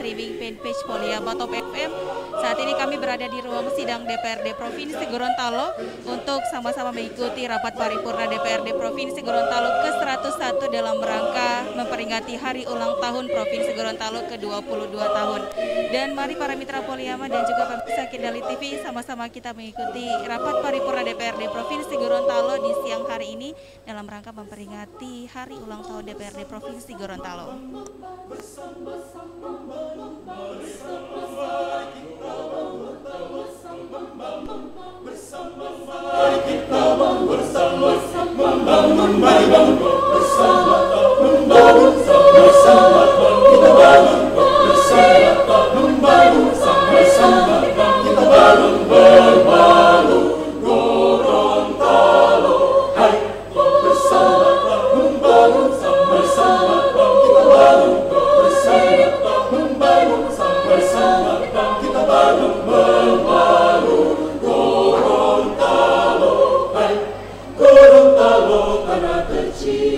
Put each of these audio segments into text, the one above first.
streaming fanpage Poliama Top FM. Saat ini kami berada di ruang sidang DPRD Provinsi Gorontalo untuk sama-sama mengikuti rapat paripurna DPRD Provinsi Gorontalo ke-101 dalam rangka memperingati hari ulang tahun Provinsi Gorontalo ke-22 tahun. Dan mari para mitra Poliama dan juga pemirsa Kendali TV sama-sama kita mengikuti rapat paripurna DPRD Provinsi Gorontalo di siang hari ini dalam rangka memperingati hari ulang tahun DPRD Provinsi Gorontalo. Gorontalo tanah tercinta.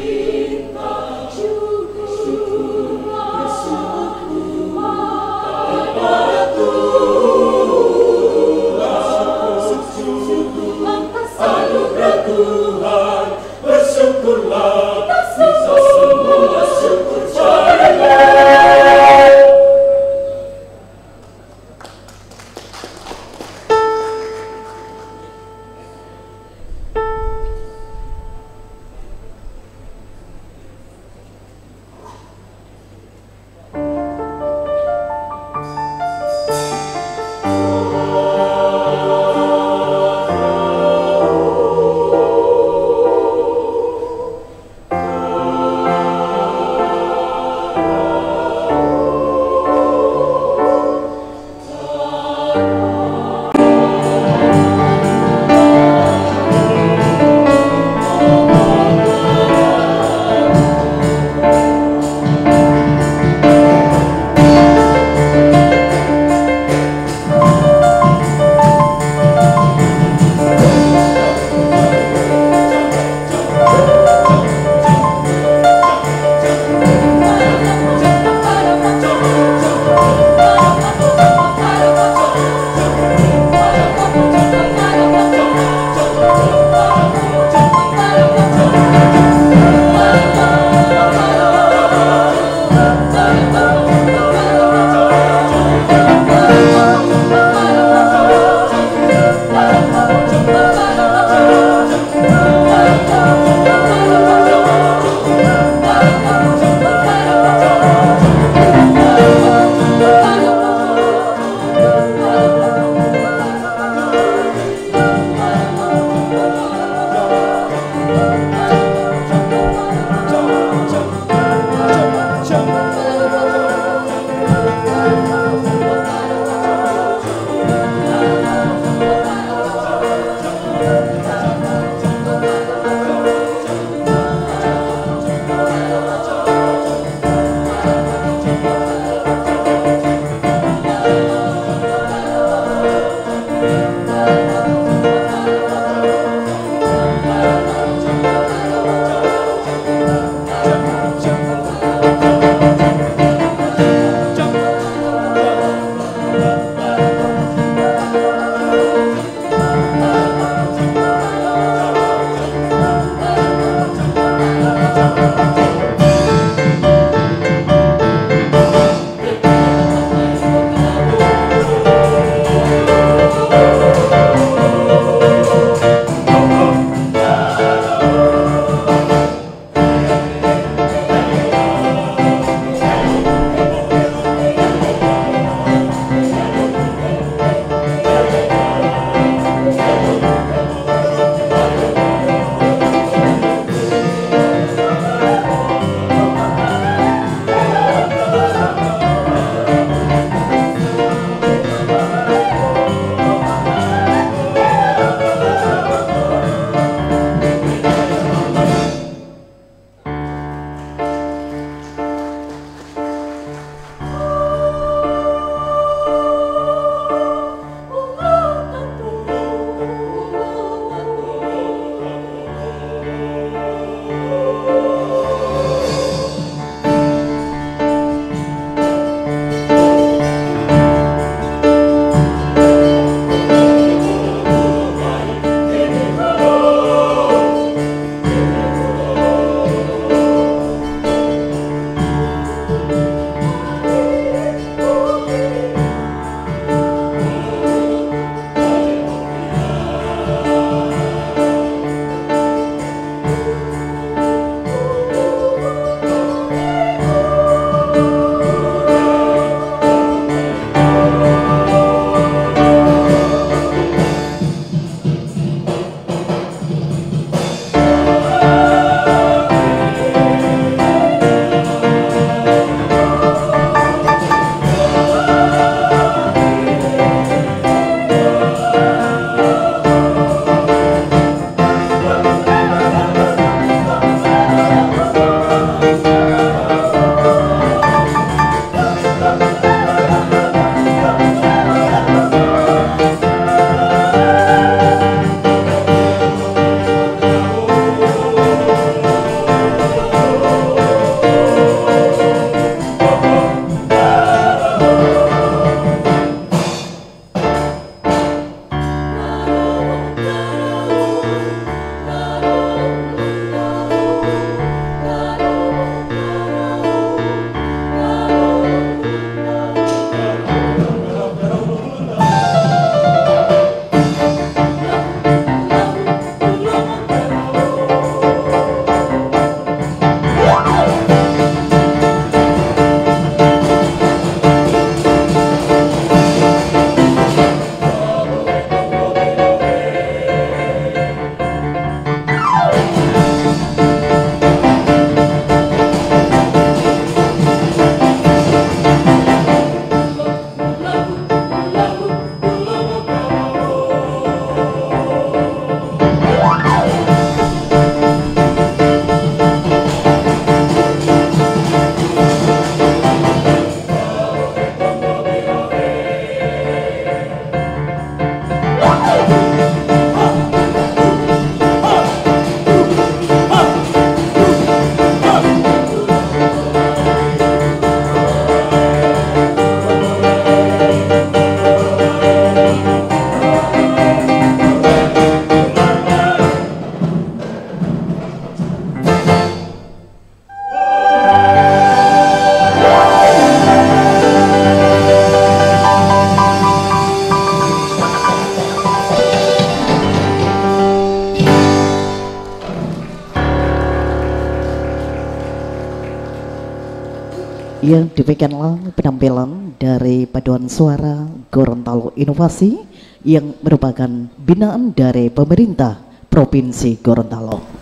Ya, demikianlah penampilan dari Paduan Suara Gorontalo Inovasi yang merupakan binaan dari pemerintah Provinsi Gorontalo.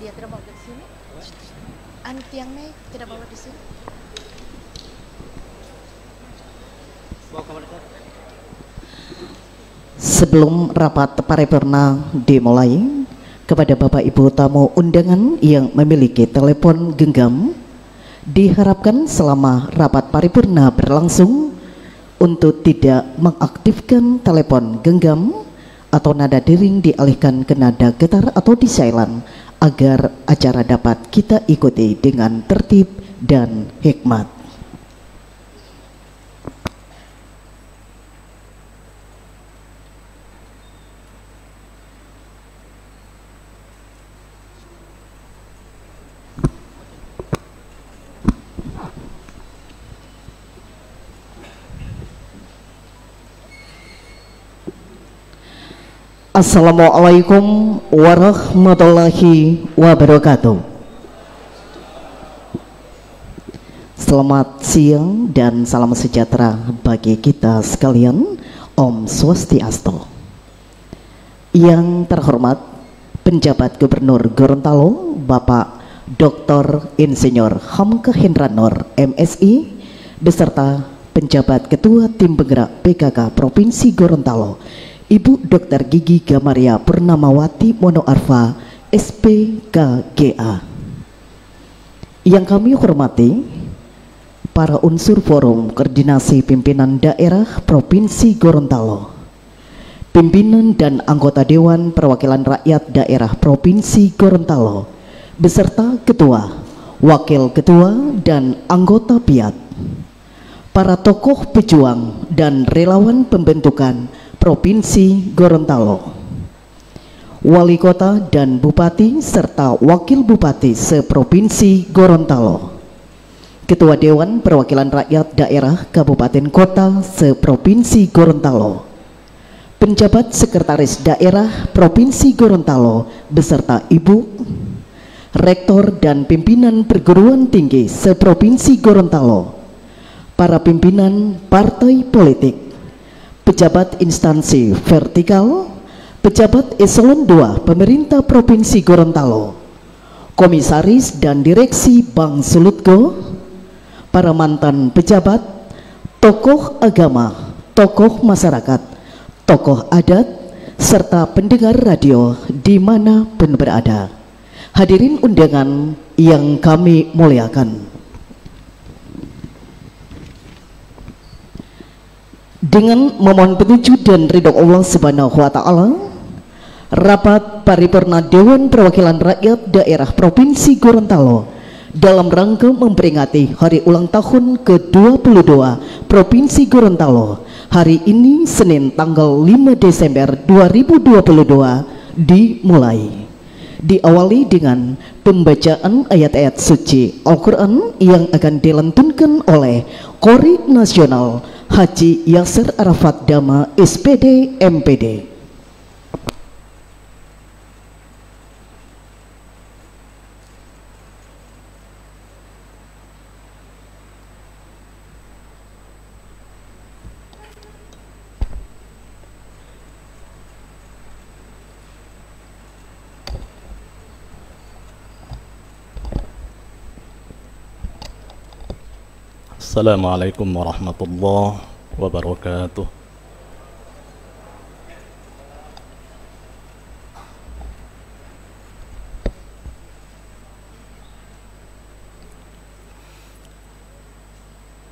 Dia tidak bawa di sini. Tiang Mei tidak bawa di sini. Sebelum rapat paripurna dimulai, kepada Bapak Ibu tamu undangan yang memiliki telepon genggam, diharapkan selama rapat paripurna berlangsung untuk tidak mengaktifkan telepon genggam atau nada dering dialihkan ke nada getar atau di silent, agar acara dapat kita ikuti dengan tertib dan hikmat. Assalamualaikum warahmatullahi wabarakatuh. Selamat siang dan salam sejahtera bagi kita sekalian. Om Swastiastu. Yang terhormat Penjabat Gubernur Gorontalo Bapak Dr. Insinyur Hamka Hendranur MSI beserta penjabat Ketua Tim Penggerak PKK Provinsi Gorontalo Ibu Dr. Gigi Gamaria Purnamawati Monoarfa SPKGA. Yang kami hormati para unsur forum koordinasi pimpinan daerah Provinsi Gorontalo, pimpinan dan anggota Dewan Perwakilan Rakyat Daerah Provinsi Gorontalo, beserta ketua, wakil ketua dan anggota PIAT, para tokoh pejuang dan relawan pembentukan Provinsi Gorontalo, wali kota dan bupati serta wakil bupati seprovinsi Gorontalo, ketua Dewan Perwakilan Rakyat Daerah Kabupaten Kota seprovinsi Gorontalo, penjabat sekretaris daerah Provinsi Gorontalo beserta ibu, rektor dan pimpinan perguruan tinggi seprovinsi Gorontalo, para pimpinan partai politik, pejabat instansi vertikal, pejabat eselon 2 pemerintah Provinsi Gorontalo, komisaris dan direksi Bank Sulutgo, para mantan pejabat, tokoh agama, tokoh masyarakat, tokoh adat, serta pendengar radio dimanapun berada. Hadirin undangan yang kami muliakan, dengan memohon petunjuk dan ridho Allah Subhanahu wa Ta'ala, rapat paripurna Dewan Perwakilan Rakyat Daerah Provinsi Gorontalo dalam rangka memperingati hari ulang tahun ke-22 Provinsi Gorontalo hari ini Senin tanggal 5 Desember 2022 dimulai. Diawali dengan pembacaan ayat-ayat suci Al-Quran yang akan dilantunkan oleh Qori Nasional Haji Yasir Arafat Dama SPD MPD. Assalamualaikum warahmatullahi wabarakatuh.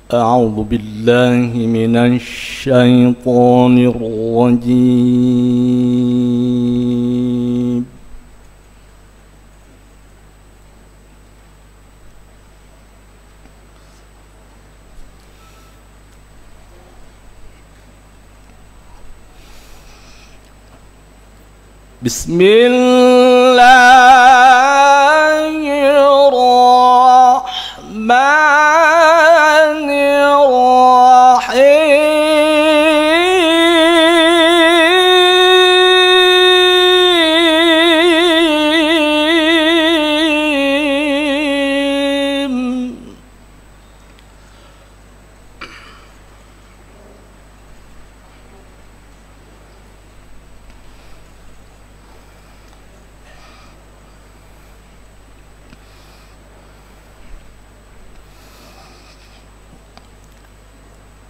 A'udzu billahi minasy syaithanir rajim. بسم الله الرحمن الرحيم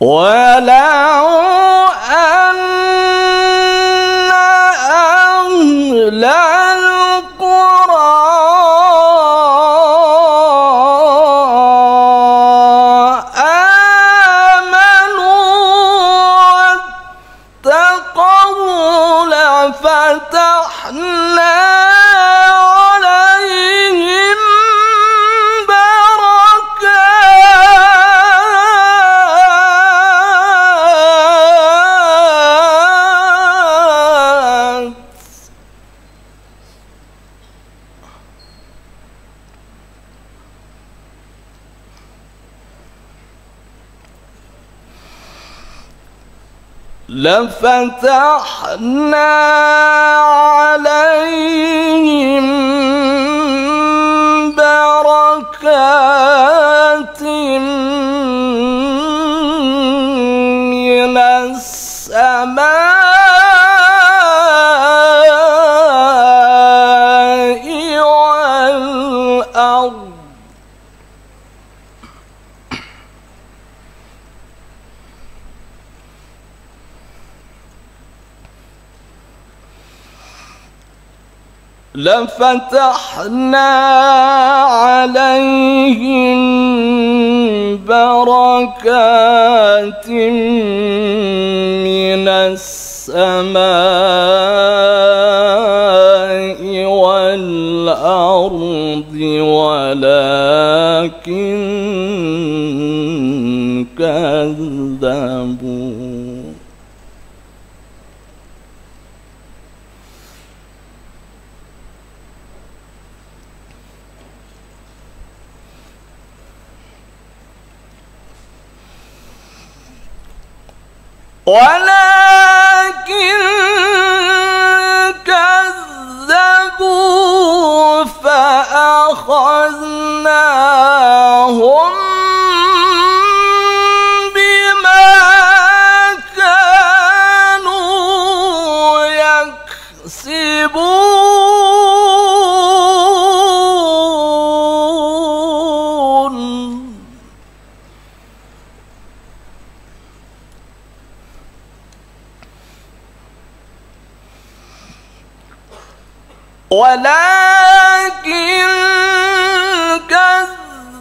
ولو أن أهل القرى آمنوا واتقوا لفتحنا عليهم لفتحنا عليهم بركات من السماء والأرض لفتحنا عليهم بركات من السماء والأرض ولكن كذبوا فأخذناهم بما كانوا يكسبون ولكن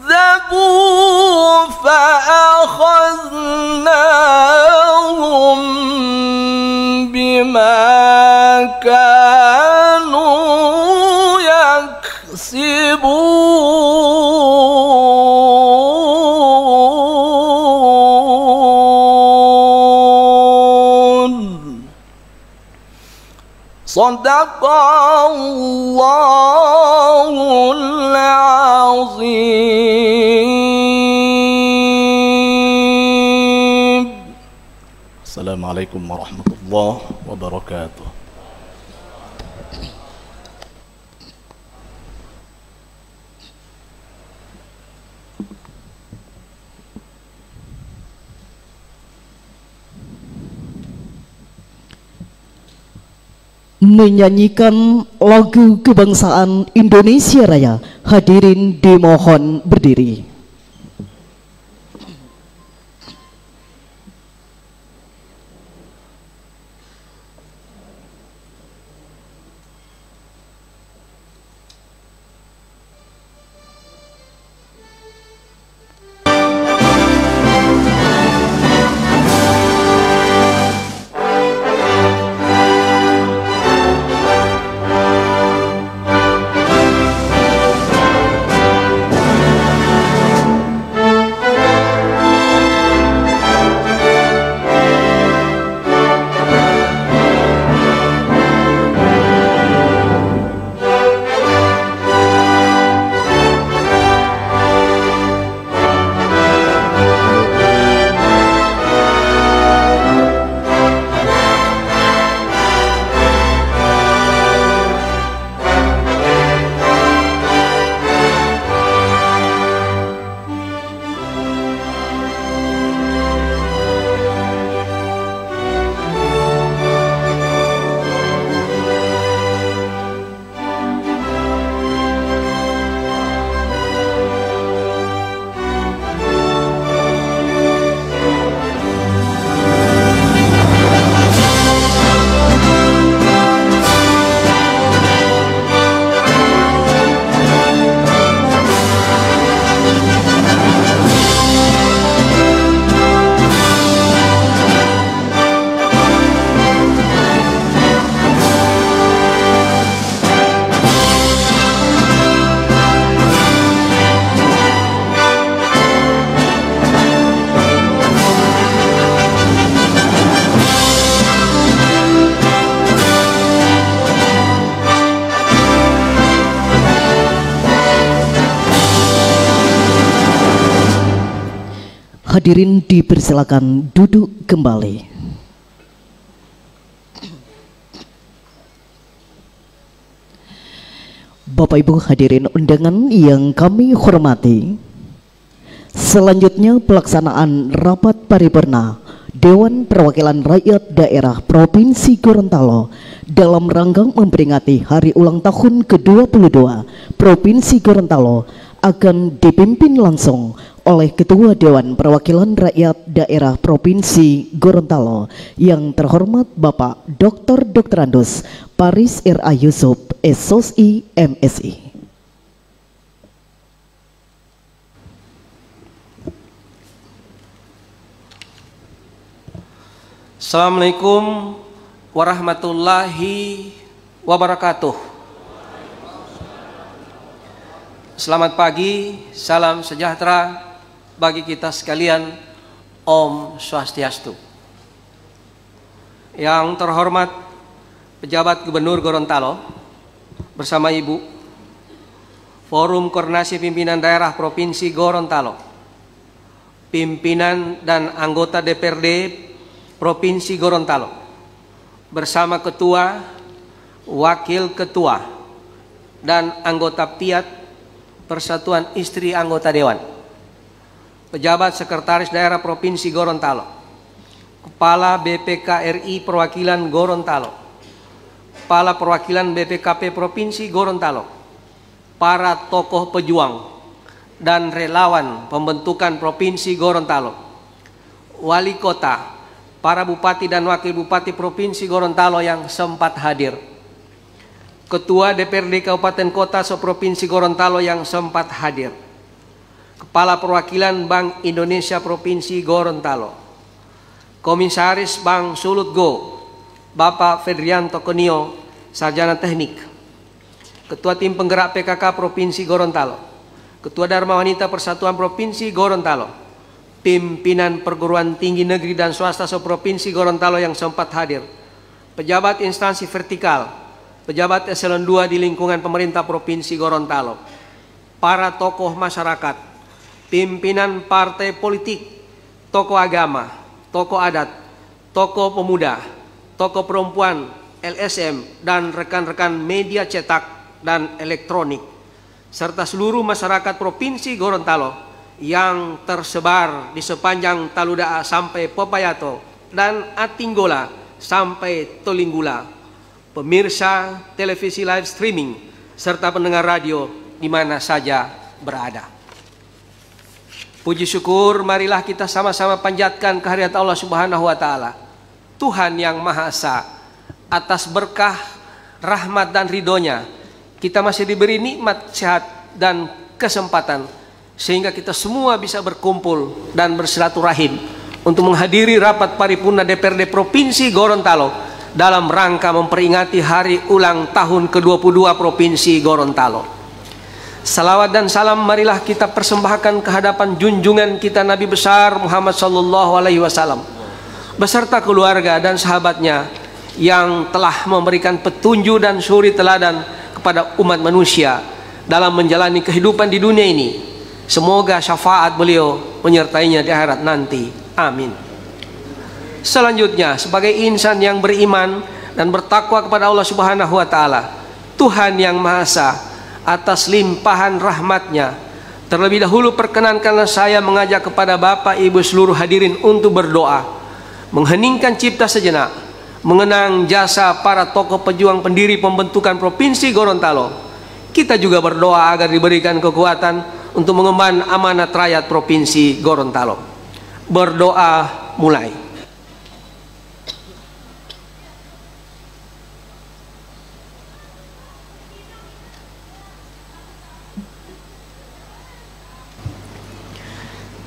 كذبوا فأخذناهم بما كانوا يكسبون صدق الله العظيم. السلام عليكم ورحمة الله وبركاته. Menyanyikan lagu kebangsaan Indonesia Raya. Hadirin dimohon berdiri. Hadirin dipersilakan duduk kembali. Bapak Ibu hadirin undangan yang kami hormati, selanjutnya pelaksanaan rapat paripurna Dewan Perwakilan Rakyat Daerah Provinsi Gorontalo dalam rangka memperingati hari ulang tahun ke-22 Provinsi Gorontalo akan dipimpin langsung oleh Ketua Dewan Perwakilan Rakyat Daerah Provinsi Gorontalo yang terhormat Bapak Dr. Andos Paris R.A. Yusuf, SOSI MSI. Assalamualaikum warahmatullahi wabarakatuh. Selamat pagi, salam sejahtera bagi kita sekalian. Om Swastiastu. Yang terhormat Pejabat Gubernur Gorontalo bersama Ibu, Forum Koordinasi Pimpinan Daerah Provinsi Gorontalo, pimpinan dan anggota DPRD Provinsi Gorontalo, bersama Ketua, Wakil Ketua, dan anggota PIAT Persatuan Istri Anggota Dewan, Pejabat Sekretaris Daerah Provinsi Gorontalo, Kepala BPK RI Perwakilan Gorontalo, Kepala Perwakilan BPKP Provinsi Gorontalo, para tokoh pejuang dan relawan pembentukan Provinsi Gorontalo, Wali Kota, para Bupati dan Wakil Bupati Provinsi Gorontalo yang sempat hadir, Ketua DPRD Kabupaten Kota se-Provinsi Gorontalo yang sempat hadir, Kepala Perwakilan Bank Indonesia Provinsi Gorontalo, Komisaris Bank Sulut Go, Bapak Fedrianto Konio, Sarjana Teknik, Ketua Tim Penggerak PKK Provinsi Gorontalo, Ketua Dharma Wanita Persatuan Provinsi Gorontalo, pimpinan perguruan tinggi negeri dan swasta se-Provinsi Gorontalo yang sempat hadir, pejabat instansi vertikal, pejabat eselon 2 di lingkungan pemerintah Provinsi Gorontalo, para tokoh masyarakat, pimpinan partai politik, tokoh agama, tokoh adat, tokoh pemuda, tokoh perempuan, LSM, dan rekan-rekan media cetak dan elektronik, serta seluruh masyarakat Provinsi Gorontalo yang tersebar di sepanjang Taludaa sampai Popayato dan Atinggola sampai Tolinggula, pemirsa televisi live streaming, serta pendengar radio di mana saja berada. Puji syukur marilah kita sama-sama panjatkan kehadirat Allah Subhanahu wa Ta'ala, Tuhan yang Maha Esa. Atas berkah, rahmat dan ridhonya kita masih diberi nikmat sehat dan kesempatan sehingga kita semua bisa berkumpul dan bersilaturahim untuk menghadiri rapat paripurna DPRD Provinsi Gorontalo dalam rangka memperingati hari ulang tahun ke-22 Provinsi Gorontalo. Salawat dan salam marilah kita persembahkan kehadapan junjungan kita Nabi besar Muhammad SAW beserta keluarga dan sahabatnya yang telah memberikan petunjuk dan suri teladan kepada umat manusia dalam menjalani kehidupan di dunia ini. Semoga syafaat beliau menyertainya di akhirat nanti. Amin. Selanjutnya, sebagai insan yang beriman dan bertakwa kepada Allah Subhanahu wa Ta'ala, Tuhan yang Maha Esa, atas limpahan rahmatnya, terlebih dahulu perkenankanlah saya mengajak kepada Bapak Ibu seluruh hadirin untuk berdoa, mengheningkan cipta sejenak, mengenang jasa para tokoh pejuang pendiri pembentukan Provinsi Gorontalo. Kita juga berdoa agar diberikan kekuatan untuk mengemban amanat rakyat Provinsi Gorontalo. Berdoa mulai.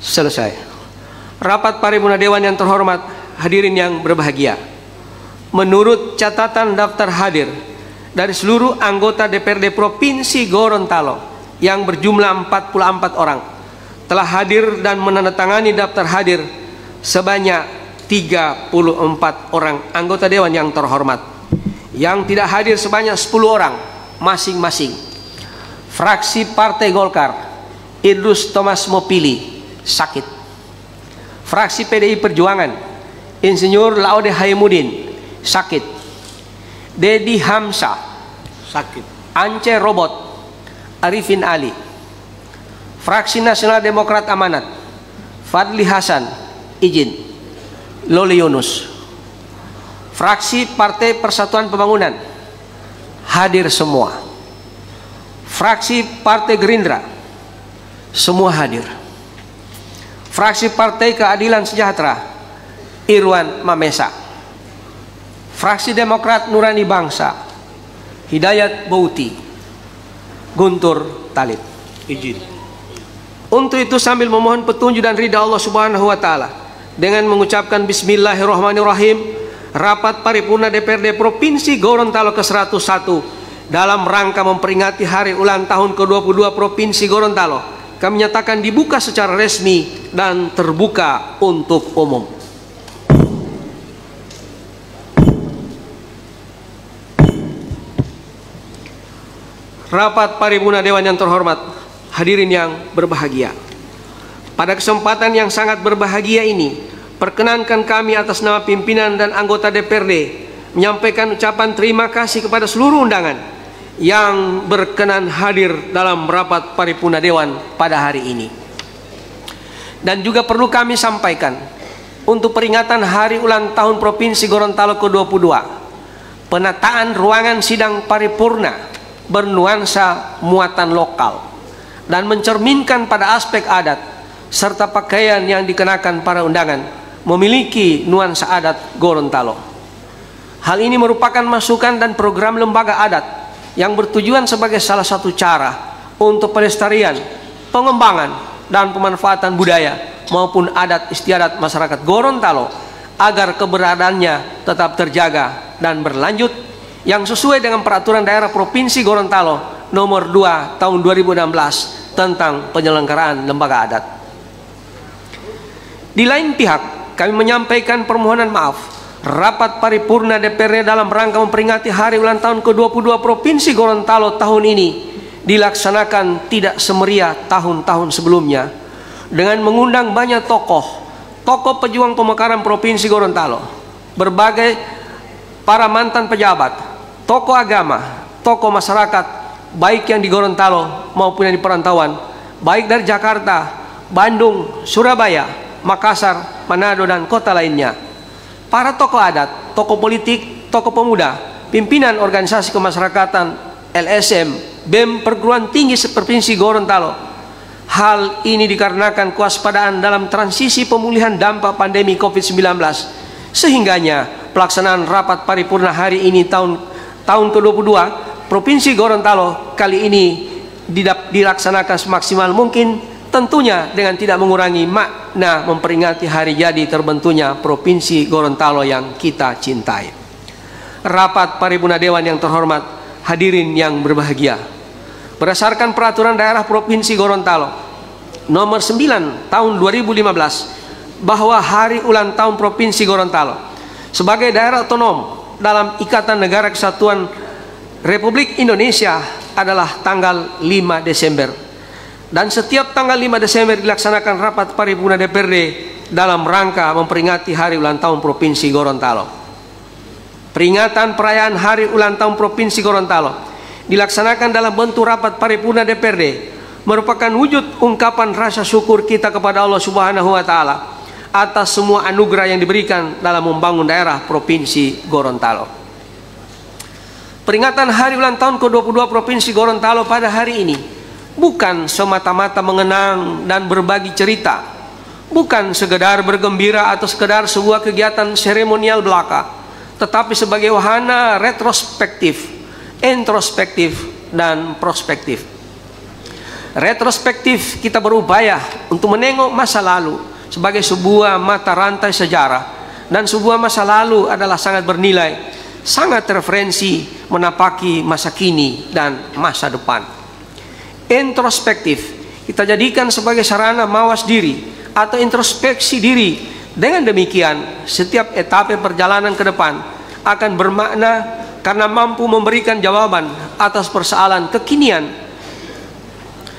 Selesai. Rapat paripurna Dewan yang terhormat, hadirin yang berbahagia. Menurut catatan daftar hadir dari seluruh anggota DPRD Provinsi Gorontalo yang berjumlah 44 orang, telah hadir dan menandatangani daftar hadir sebanyak 34 orang anggota Dewan yang terhormat. Yang tidak hadir sebanyak 10 orang masing-masing. Fraksi Partai Golkar, Idrus Thomas Mopili, sakit. Fraksi PDI Perjuangan, Insinyur Laude Haimudin, sakit. Dedi Hamsa, sakit. Ance Robot, Arifin Ali. Fraksi Nasional Demokrat Amanat, Fadli Hasan, izin. Loli Yunus. Fraksi Partai Persatuan Pembangunan, hadir semua. Fraksi Partai Gerindra, semua hadir. Fraksi Partai Keadilan Sejahtera, Irwan Mamesa. Fraksi Demokrat Nurani Bangsa, Hidayat Bauti, Guntur Talib. Izin. Untuk itu sambil memohon petunjuk dan ridha Allah Subhanahu wa taala, dengan mengucapkan bismillahirrahmanirrahim, rapat paripurna DPRD Provinsi Gorontalo ke-101 dalam rangka memperingati hari ulang tahun ke-22 Provinsi Gorontalo kami nyatakan dibuka secara resmi dan terbuka untuk umum. Rapat paripurna Dewan yang terhormat, hadirin yang berbahagia. Pada kesempatan yang sangat berbahagia ini, perkenankan kami atas nama pimpinan dan anggota DPRD menyampaikan ucapan terima kasih kepada seluruh undangan yang berkenan hadir dalam rapat paripurna Dewan pada hari ini. Dan juga perlu kami sampaikan, untuk peringatan hari ulang tahun Provinsi Gorontalo ke-22, penataan ruangan sidang paripurna bernuansa muatan lokal dan mencerminkan pada aspek adat serta pakaian yang dikenakan para undangan memiliki nuansa adat Gorontalo. Hal ini merupakan masukan dan program lembaga adat yang bertujuan sebagai salah satu cara untuk pelestarian, pengembangan, dan pemanfaatan budaya maupun adat istiadat masyarakat Gorontalo agar keberadaannya tetap terjaga dan berlanjut yang sesuai dengan peraturan daerah Provinsi Gorontalo nomor 2 tahun 2016 tentang penyelenggaraan lembaga adat. Di lain pihak, kami menyampaikan permohonan maaf. Rapat paripurna DPRD dalam rangka memperingati hari ulang tahun ke-22 Provinsi Gorontalo tahun ini dilaksanakan tidak semeriah tahun-tahun sebelumnya dengan mengundang banyak tokoh pejuang pemekaran Provinsi Gorontalo, berbagai para mantan pejabat, tokoh agama, tokoh masyarakat, baik yang di Gorontalo maupun yang di perantauan, baik dari Jakarta, Bandung, Surabaya, Makassar, Manado, dan kota lainnya. Para tokoh adat, tokoh politik, tokoh pemuda, pimpinan organisasi kemasyarakatan, LSM, BEM Perguruan Tinggi Provinsi Gorontalo. Hal ini dikarenakan kewaspadaan dalam transisi pemulihan dampak pandemi COVID-19, sehingganya pelaksanaan rapat paripurna hari ini tahun ke-22 Provinsi Gorontalo kali ini dilaksanakan semaksimal mungkin, tentunya dengan tidak mengurangi makna memperingati hari jadi terbentuknya Provinsi Gorontalo yang kita cintai. Rapat paripurna Dewan yang terhormat, hadirin yang berbahagia. Berdasarkan peraturan daerah Provinsi Gorontalo nomor 9 tahun 2015 bahwa hari ulang tahun Provinsi Gorontalo sebagai daerah otonom dalam Ikatan Negara Kesatuan Republik Indonesia adalah tanggal 5 Desember. Dan setiap tanggal 5 Desember dilaksanakan rapat paripurna DPRD dalam rangka memperingati hari ulang tahun Provinsi Gorontalo. Peringatan perayaan hari ulang tahun Provinsi Gorontalo dilaksanakan dalam bentuk rapat paripurna DPRD merupakan wujud ungkapan rasa syukur kita kepada Allah Subhanahu wa taala atas semua anugerah yang diberikan dalam membangun daerah Provinsi Gorontalo. Peringatan hari ulang tahun ke-22 Provinsi Gorontalo pada hari ini bukan semata-mata mengenang dan berbagi cerita, bukan sekedar bergembira atau sekedar sebuah kegiatan seremonial belaka, tetapi sebagai wahana retrospektif, introspektif, dan prospektif. Retrospektif, kita berupaya untuk menengok masa lalu sebagai sebuah mata rantai sejarah, dan sebuah masa lalu adalah sangat bernilai, sangat referensi menapaki masa kini dan masa depan. Introspektif, kita jadikan sebagai sarana mawas diri atau introspeksi diri. Dengan demikian, setiap etape perjalanan ke depan akan bermakna karena mampu memberikan jawaban atas persoalan kekinian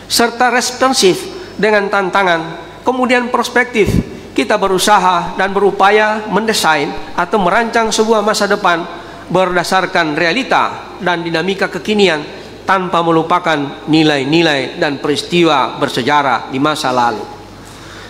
serta responsif dengan tantangan. Kemudian perspektif, kita berusaha dan berupaya mendesain atau merancang sebuah masa depan berdasarkan realita dan dinamika kekinian tanpa melupakan nilai-nilai dan peristiwa bersejarah di masa lalu.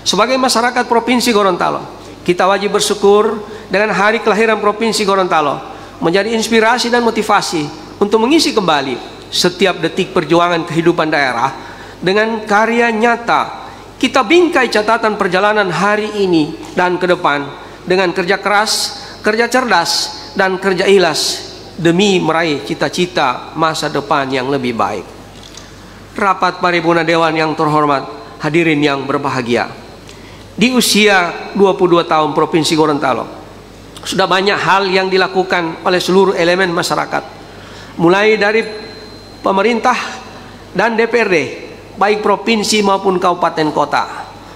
Sebagai masyarakat Provinsi Gorontalo, kita wajib bersyukur dengan hari kelahiran Provinsi Gorontalo menjadi inspirasi dan motivasi untuk mengisi kembali setiap detik perjuangan kehidupan daerah dengan karya nyata. Kita bingkai catatan perjalanan hari ini dan ke depan dengan kerja keras, kerja cerdas, dan kerja ikhlas demi meraih cita-cita masa depan yang lebih baik. Rapat Paripurna Dewan yang terhormat, hadirin yang berbahagia. Di usia 22 tahun Provinsi Gorontalo, sudah banyak hal yang dilakukan oleh seluruh elemen masyarakat, mulai dari pemerintah dan DPRD, baik provinsi maupun kabupaten kota,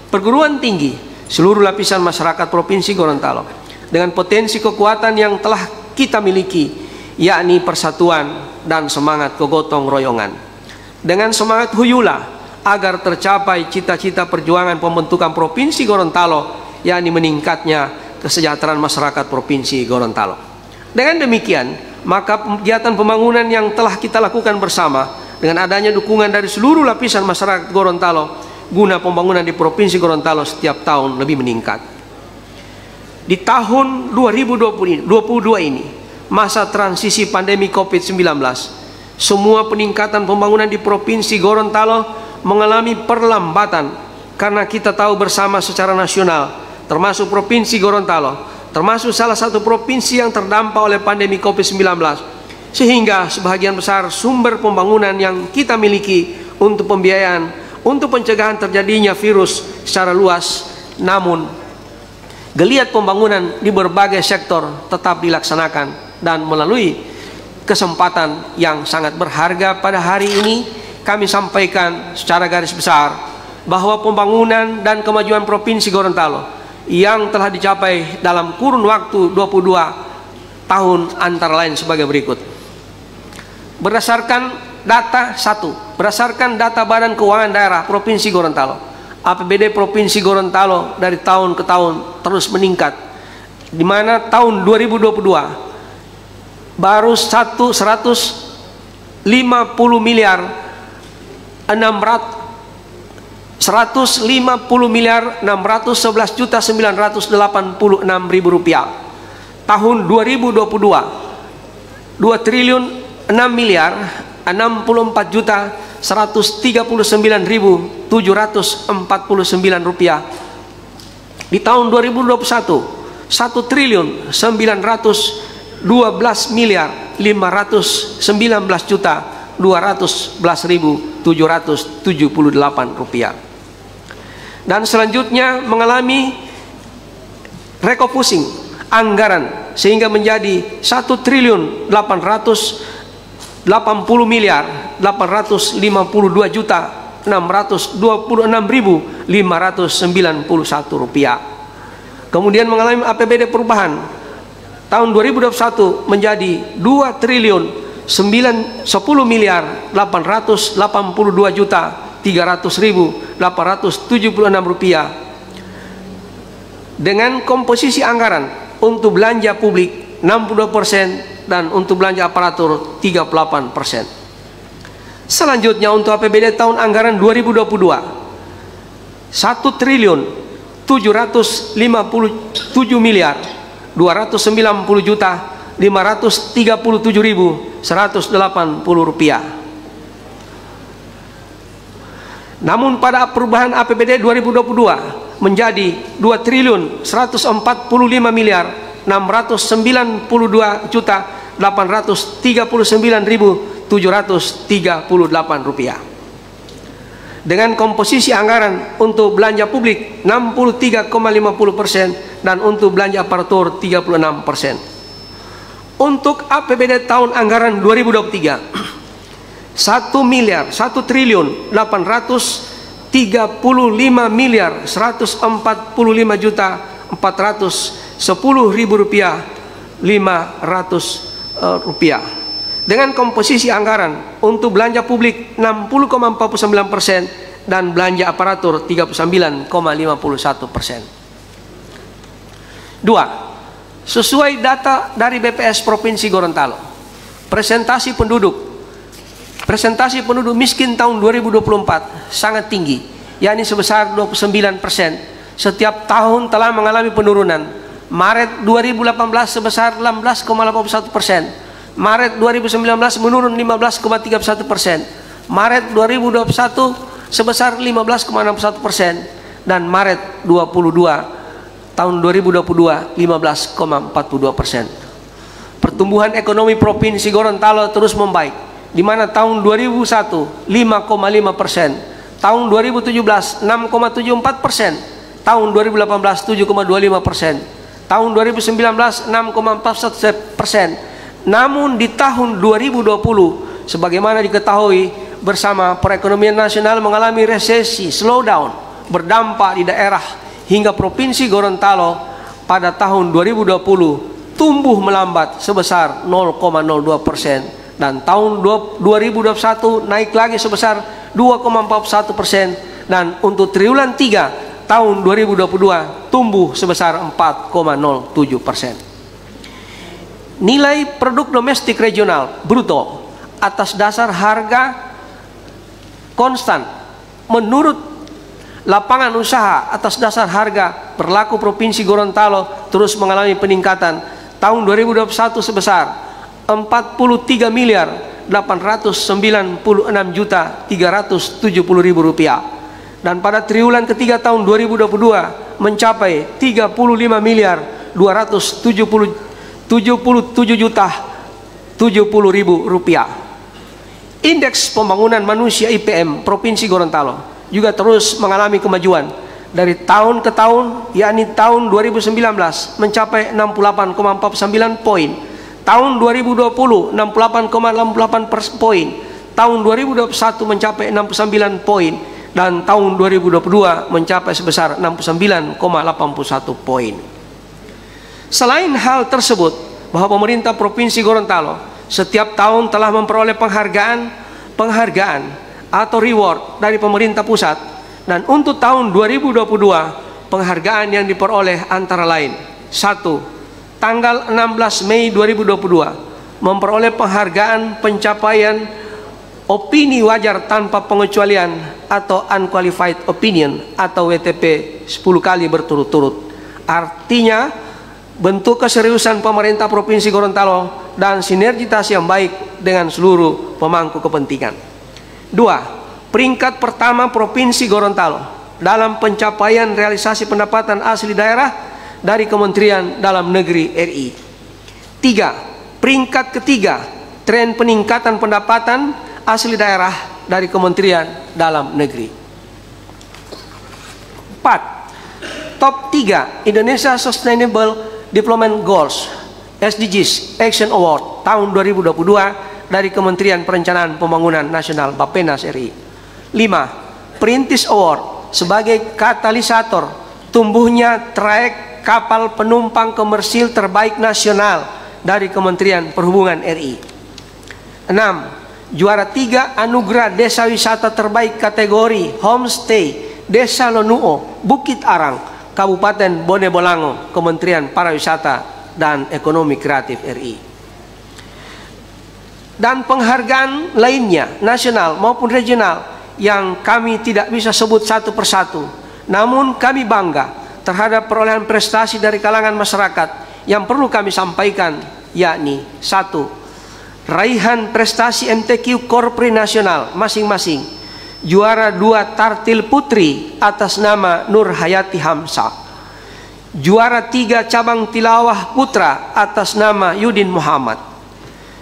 perguruan tinggi, seluruh lapisan masyarakat Provinsi Gorontalo, dengan potensi kekuatan yang telah kita miliki, yakni persatuan dan semangat kegotong royongan, dengan semangat huyula agar tercapai cita-cita perjuangan pembentukan Provinsi Gorontalo, yakni meningkatnya kesejahteraan masyarakat Provinsi Gorontalo. Dengan demikian, maka kegiatan pembangunan yang telah kita lakukan bersama dengan adanya dukungan dari seluruh lapisan masyarakat Gorontalo guna pembangunan di Provinsi Gorontalo setiap tahun lebih meningkat. Di tahun 2022 ini, masa transisi pandemi COVID-19, semua peningkatan pembangunan di Provinsi Gorontalo mengalami perlambatan karena kita tahu bersama secara nasional, termasuk Provinsi Gorontalo, termasuk salah satu provinsi yang terdampak oleh pandemi COVID-19, sehingga sebagian besar sumber pembangunan yang kita miliki untuk pembiayaan, untuk pencegahan terjadinya virus secara luas, namun geliat pembangunan di berbagai sektor tetap dilaksanakan. Dan melalui kesempatan yang sangat berharga pada hari ini, kami sampaikan secara garis besar bahwa pembangunan dan kemajuan Provinsi Gorontalo yang telah dicapai dalam kurun waktu 22 tahun antara lain sebagai berikut. Berdasarkan data Badan Keuangan Daerah Provinsi Gorontalo, APBD Provinsi Gorontalo dari tahun ke tahun terus meningkat, di mana tahun 2022 baru 150 miliar 611 juta 986 ribu rupiah. Tahun 2022 2 triliun 6 miliar 64 juta 139 ribu 749 rupiah. Di tahun 2021 1 triliun 912 miliar 519 juta 211 ribu 778 rupiah. Dan selanjutnya mengalami refocusing anggaran sehingga menjadi 1 triliun 880 miliar 852 juta 626 ribu 591 rupiah. Kemudian mengalami APBD perubahan tahun 2021 menjadi 2 triliun 10 miliar 882 juta 300 ribu 876 rupiah, dengan komposisi anggaran untuk belanja publik 62% dan untuk belanja aparatur 38%. Selanjutnya untuk APBD tahun anggaran 2022 1 triliun 757 miliar 290 juta 537 ribu 180 rupiah. Namun pada perubahan APBD 2022 menjadi 2 triliun 145 miliar 692 juta 839 ribu 738 rupiah, dengan komposisi anggaran untuk belanja publik 63,50% dan untuk belanja aparatur 36%. Untuk APBD tahun anggaran 2023 1 triliun 835 miliar 145 juta 410 ribu rupiah 500 rupiah, dengan komposisi anggaran untuk belanja publik 60,49% dan belanja aparatur 39,51%. 2. Sesuai data dari BPS Provinsi Gorontalo, presentasi penduduk miskin tahun 2024 sangat tinggi, yakni sebesar 29%. Setiap tahun telah mengalami penurunan. Maret 2018 sebesar 16,81%. Maret 2019 menurun 15,31%. Maret 2021 sebesar 15,61%. Dan Maret 22 tahun 2022 15,42%. Pertumbuhan ekonomi Provinsi Gorontalo terus membaik, di mana tahun 2001 5,5%, tahun 2017 6,74%, tahun 2018 7,25%, tahun 2019 6,41%. Namun di tahun 2020, sebagaimana diketahui bersama, perekonomian nasional mengalami resesi slowdown berdampak di daerah hingga Provinsi Gorontalo pada tahun 2020 tumbuh melambat sebesar 0,02%, dan tahun 2021 naik lagi sebesar 2,41%, dan untuk triwulan 3 tahun 2022 tumbuh sebesar 4,07%. Nilai produk domestik regional bruto atas dasar harga konstan menurut lapangan usaha atas dasar harga berlaku Provinsi Gorontalo terus mengalami peningkatan. Tahun 2021 sebesar 43.896.370.000 rupiah, dan pada triwulan ketiga tahun 2022 mencapai 35.277.070.000 rupiah. Indeks Pembangunan Manusia IPM Provinsi Gorontalo juga terus mengalami kemajuan dari tahun ke tahun, yakni tahun 2019 mencapai 68,49 poin, tahun 2020 68,68 poin, tahun 2021 mencapai 69 poin, dan tahun 2022 mencapai sebesar 69,81 poin. Selain hal tersebut, bahwa pemerintah Provinsi Gorontalo setiap tahun telah memperoleh penghargaan atau reward dari pemerintah pusat, dan untuk tahun 2022 penghargaan yang diperoleh antara lain: 1. Tanggal 16 Mei 2022 memperoleh penghargaan pencapaian opini wajar tanpa pengecualian atau unqualified opinion atau WTP 10 kali berturut-turut. Artinya bentuk keseriusan pemerintah Provinsi Gorontalo dan sinergitas yang baik dengan seluruh pemangku kepentingan. 2. Peringkat pertama Provinsi Gorontalo dalam pencapaian realisasi pendapatan asli daerah dari Kementerian Dalam Negeri RI. 3. Peringkat ketiga tren peningkatan pendapatan asli daerah dari Kementerian Dalam Negeri. 4. Top 3 Indonesia Sustainable Development Goals SDGs Action Award tahun 2022 dari Kementerian Perencanaan Pembangunan Nasional Bappenas RI. 5. Perintis Award sebagai katalisator tumbuhnya trayek kapal penumpang komersil terbaik nasional dari Kementerian Perhubungan RI. 6. Juara 3 Anugerah Desa Wisata Terbaik kategori Homestay Desa Lonuo, Bukit Arang, Kabupaten Bone Bolango, Kementerian Pariwisata dan Ekonomi Kreatif RI. Dan penghargaan lainnya, nasional maupun regional, yang kami tidak bisa sebut satu persatu. Namun kami bangga terhadap perolehan prestasi dari kalangan masyarakat yang perlu kami sampaikan, yakni: 1. Raihan prestasi MTQ Korpri Nasional masing-masing. Juara 2 Tartil Putri atas nama Nur Hayati Hamsa. Juara 3 Cabang Tilawah Putra atas nama Yudin Muhammad.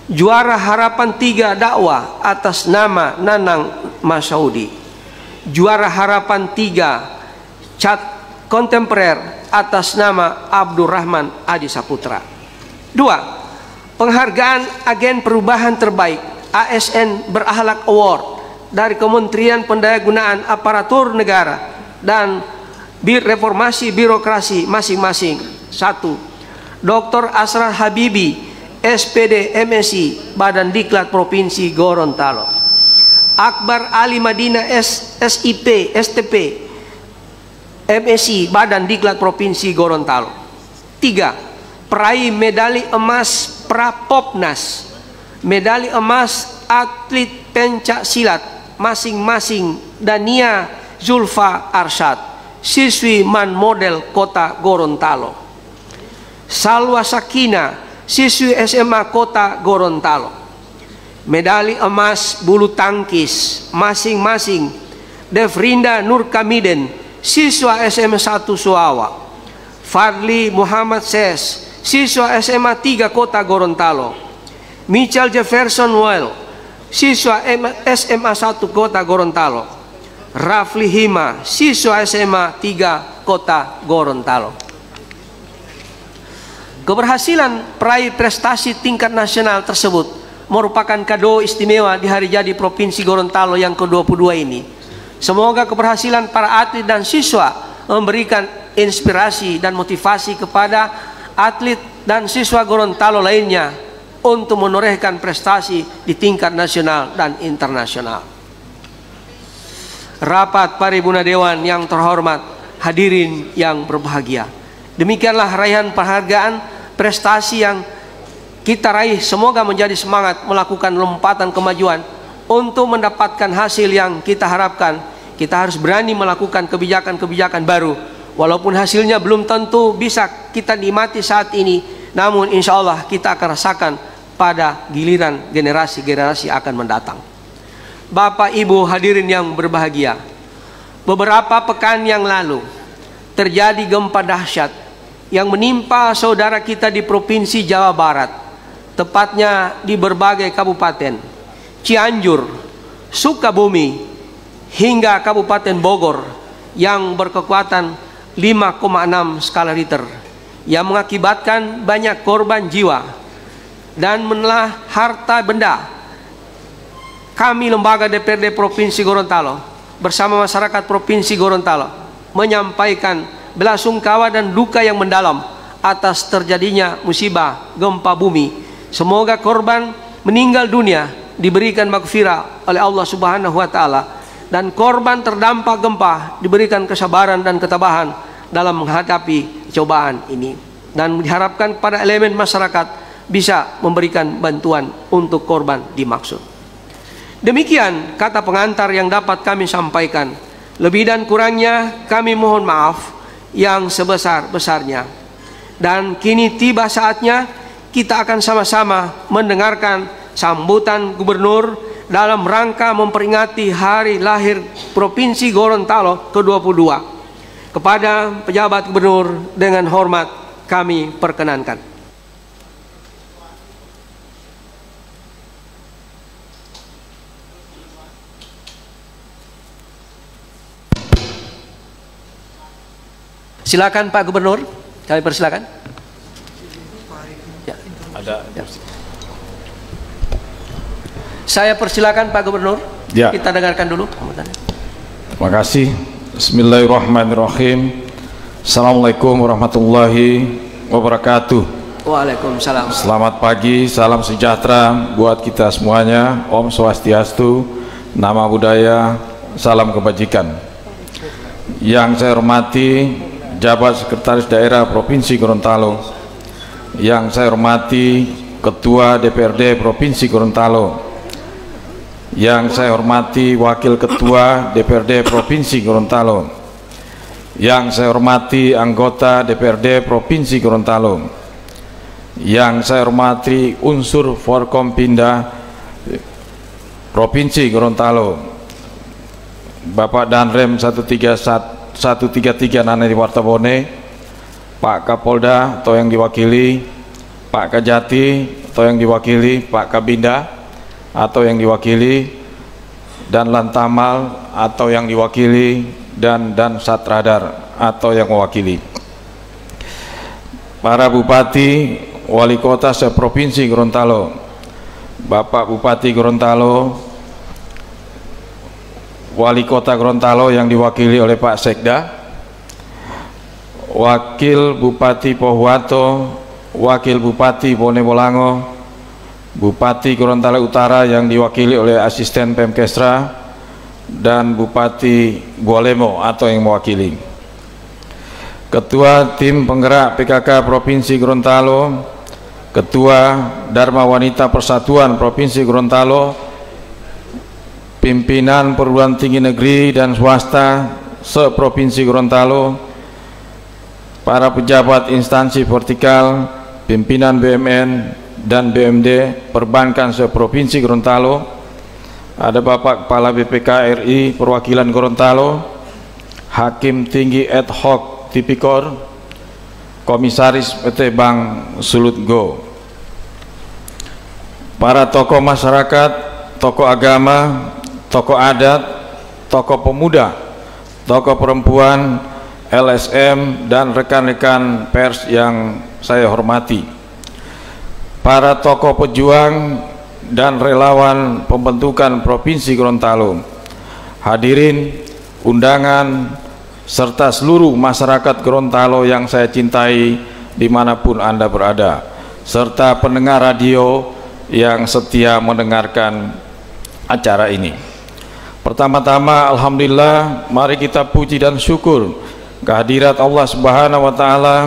Juara Harapan 3 Dakwah atas nama Nanang Masaudi. Juara Harapan 3 Cat Kontemporer atas nama Abdurrahman Adi Saputra. 2. Penghargaan Agen Perubahan Terbaik ASN Berakhlak Award dari Kementerian Pendayagunaan Aparatur Negara dan Reformasi Birokrasi masing-masing. 1. Dr. Asrar Habibi SPD MSI Badan Diklat Provinsi Gorontalo. Akbar Ali Madinah SIP STP MSI Badan Diklat Provinsi Gorontalo. 3. Peraih medali emas Prapopnas, medali emas atlet pencak silat masing-masing Dania Zulfa Arsyad, siswi Man Model Kota Gorontalo. Salwa Sakina, siswi SMA Kota Gorontalo. Medali emas bulu tangkis masing-masing Devrinda Nurkamiden, siswa SMA 1 Suawa. Fadli Muhammad Ses, siswa SMA 3 Kota Gorontalo. Michael Jefferson Well, siswa SMA 1 Kota Gorontalo. Rafli Hima, siswa SMA 3 Kota Gorontalo. Keberhasilan peraih prestasi tingkat nasional tersebut merupakan kado istimewa di hari jadi Provinsi Gorontalo yang ke-22 ini. Semoga keberhasilan para atlet dan siswa memberikan inspirasi dan motivasi kepada atlet dan siswa Gorontalo lainnya untuk menorehkan prestasi di tingkat nasional dan internasional. Rapat Paripurna Dewan yang terhormat, hadirin yang berbahagia. Demikianlah raihan penghargaan prestasi yang kita raih, semoga menjadi semangat melakukan lompatan kemajuan untuk mendapatkan hasil yang kita harapkan. Kita harus berani melakukan kebijakan-kebijakan baru, walaupun hasilnya belum tentu bisa kita nikmati saat ini, namun insya Allah kita akan rasakan pada giliran generasi-generasi akan mendatang. Bapak Ibu hadirin yang berbahagia, beberapa pekan yang lalu terjadi gempa dahsyat yang menimpa saudara kita di Provinsi Jawa Barat, tepatnya di berbagai kabupaten, Cianjur, Sukabumi, hingga Kabupaten Bogor yang berkekuatan 5,6 skala Richter, yang mengakibatkan banyak korban jiwa dan menelan harta benda. Kami lembaga DPRD Provinsi Gorontalo bersama masyarakat Provinsi Gorontalo menyampaikan belasungkawa dan duka yang mendalam atas terjadinya musibah gempa bumi. Semoga korban meninggal dunia diberikan maghfirah oleh Allah Subhanahu wa taala, dan korban terdampak gempa diberikan kesabaran dan ketabahan dalam menghadapi cobaan ini, dan diharapkan pada elemen masyarakat bisa memberikan bantuan untuk korban dimaksud. Demikian kata pengantar yang dapat kami sampaikan. Lebih dan kurangnya kami mohon maaf yang sebesar-besarnya. Dan kini tiba saatnya kita akan sama-sama mendengarkan sambutan Gubernur dalam rangka memperingati hari lahir Provinsi Gorontalo ke-22. Kepada pejabat Gubernur dengan hormat kami perkenankan. Silakan Pak Gubernur, kami persilakan. Ya. Ada. Ya. Saya persilakan Pak Gubernur. Ya. Kita dengarkan dulu. Terima kasih. Bismillahirrahmanirrahim. Assalamualaikum warahmatullahi wabarakatuh. Waalaikumsalam. Selamat pagi, salam sejahtera buat kita semuanya. Om Swastiastu, nama budaya, salam kebajikan. Yang saya hormati Jabat Sekretaris Daerah Provinsi Gorontalo, yang saya hormati Ketua DPRD Provinsi Gorontalo, yang saya hormati Wakil Ketua DPRD Provinsi Gorontalo, yang saya hormati anggota DPRD Provinsi Gorontalo, yang saya hormati unsur Forkompinda Provinsi Gorontalo, Bapak Danrem 133 Nana di Wartabone, Pak Kapolda atau yang diwakili, Pak Kajati atau yang diwakili, Pak Kabinda atau yang diwakili, dan Lantamal atau yang diwakili, dan Satradar atau yang mewakili. Para Bupati, Wali Kota se-Provinsi Gorontalo, Bapak Bupati Gorontalo, Wali Kota Gorontalo yang diwakili oleh Pak Sekda, Wakil Bupati Pohuwato, Wakil Bupati Bone Bolango, Bupati Gorontalo Utara yang diwakili oleh Asisten Pemkesra, dan Bupati Gualemo atau yang mewakili. Ketua Tim Penggerak PKK Provinsi Gorontalo, Ketua Dharma Wanita Persatuan Provinsi Gorontalo, pimpinan perguruan tinggi negeri dan swasta se-Provinsi Gorontalo, para pejabat instansi vertikal, pimpinan BUMN dan BUMD perbankan se-Provinsi Gorontalo, ada Bapak Kepala BPK RI perwakilan Gorontalo, Hakim Tinggi Ad Hoc Tipikor, Komisaris PT Bank Sulut Go, para tokoh masyarakat, tokoh agama, tokoh adat, tokoh pemuda, tokoh perempuan, LSM dan rekan-rekan pers yang saya hormati, para tokoh pejuang dan relawan pembentukan Provinsi Gorontalo, hadirin undangan serta seluruh masyarakat Gorontalo yang saya cintai dimanapun Anda berada, serta pendengar radio yang setia mendengarkan acara ini. Pertama-tama, alhamdulillah, mari kita puji dan syukur kehadirat Allah Subhanahu wa Ta'ala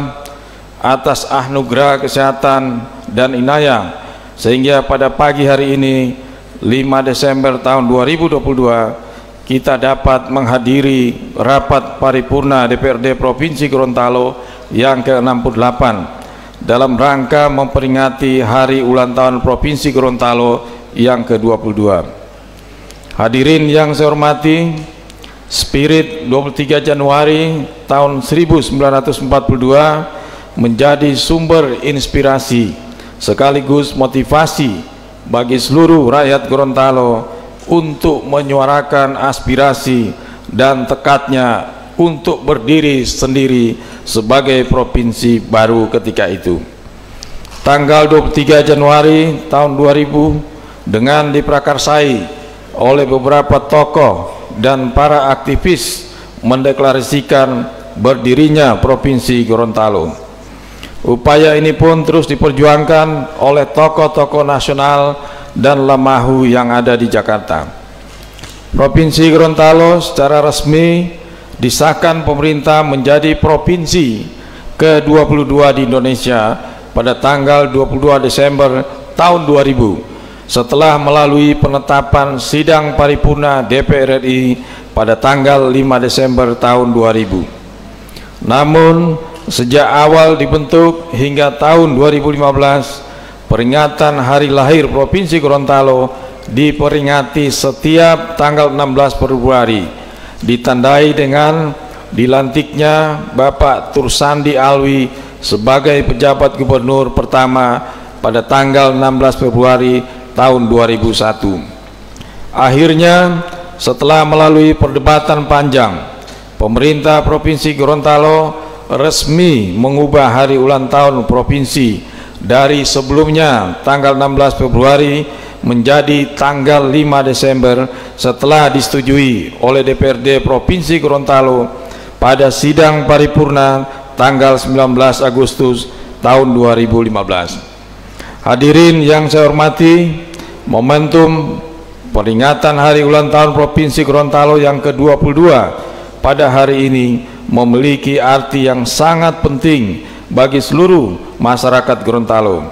atas anugerah kesehatan dan inayah, sehingga pada pagi hari ini 5 Desember tahun 2022 kita dapat menghadiri rapat paripurna DPRD Provinsi Gorontalo yang ke-68 dalam rangka memperingati hari ulang tahun Provinsi Gorontalo yang ke-22. Hadirin yang saya hormati, spirit 23 Januari tahun 1942 menjadi sumber inspirasi sekaligus motivasi bagi seluruh rakyat Gorontalo untuk menyuarakan aspirasi dan tekadnya untuk berdiri sendiri sebagai provinsi baru ketika itu. Tanggal 23 Januari tahun 2000 dengan diprakarsai oleh beberapa tokoh dan para aktivis mendeklarasikan berdirinya Provinsi Gorontalo. Upaya ini pun terus diperjuangkan oleh tokoh-tokoh nasional dan lemahu yang ada di Jakarta. Provinsi Gorontalo secara resmi disahkan pemerintah menjadi provinsi ke-22 di Indonesia pada tanggal 22 Desember tahun 2000 setelah melalui penetapan sidang paripurna DPR RI pada tanggal 5 Desember tahun 2000. Namun sejak awal dibentuk hingga tahun 2015, peringatan hari lahir Provinsi Gorontalo diperingati setiap tanggal 16 Februari, ditandai dengan dilantiknya Bapak Tursandi Alwi sebagai pejabat gubernur pertama pada tanggal 16 Februari tahun 2001. Akhirnya, setelah melalui perdebatan panjang, pemerintah Provinsi Gorontalo resmi mengubah hari ulang tahun provinsi dari sebelumnya tanggal 16 Februari menjadi tanggal 5 Desember setelah disetujui oleh DPRD Provinsi Gorontalo pada sidang paripurna tanggal 19 Agustus tahun 2015. Hadirin yang saya hormati, momentum peringatan hari ulang tahun Provinsi Gorontalo yang ke-22 pada hari ini memiliki arti yang sangat penting bagi seluruh masyarakat Gorontalo.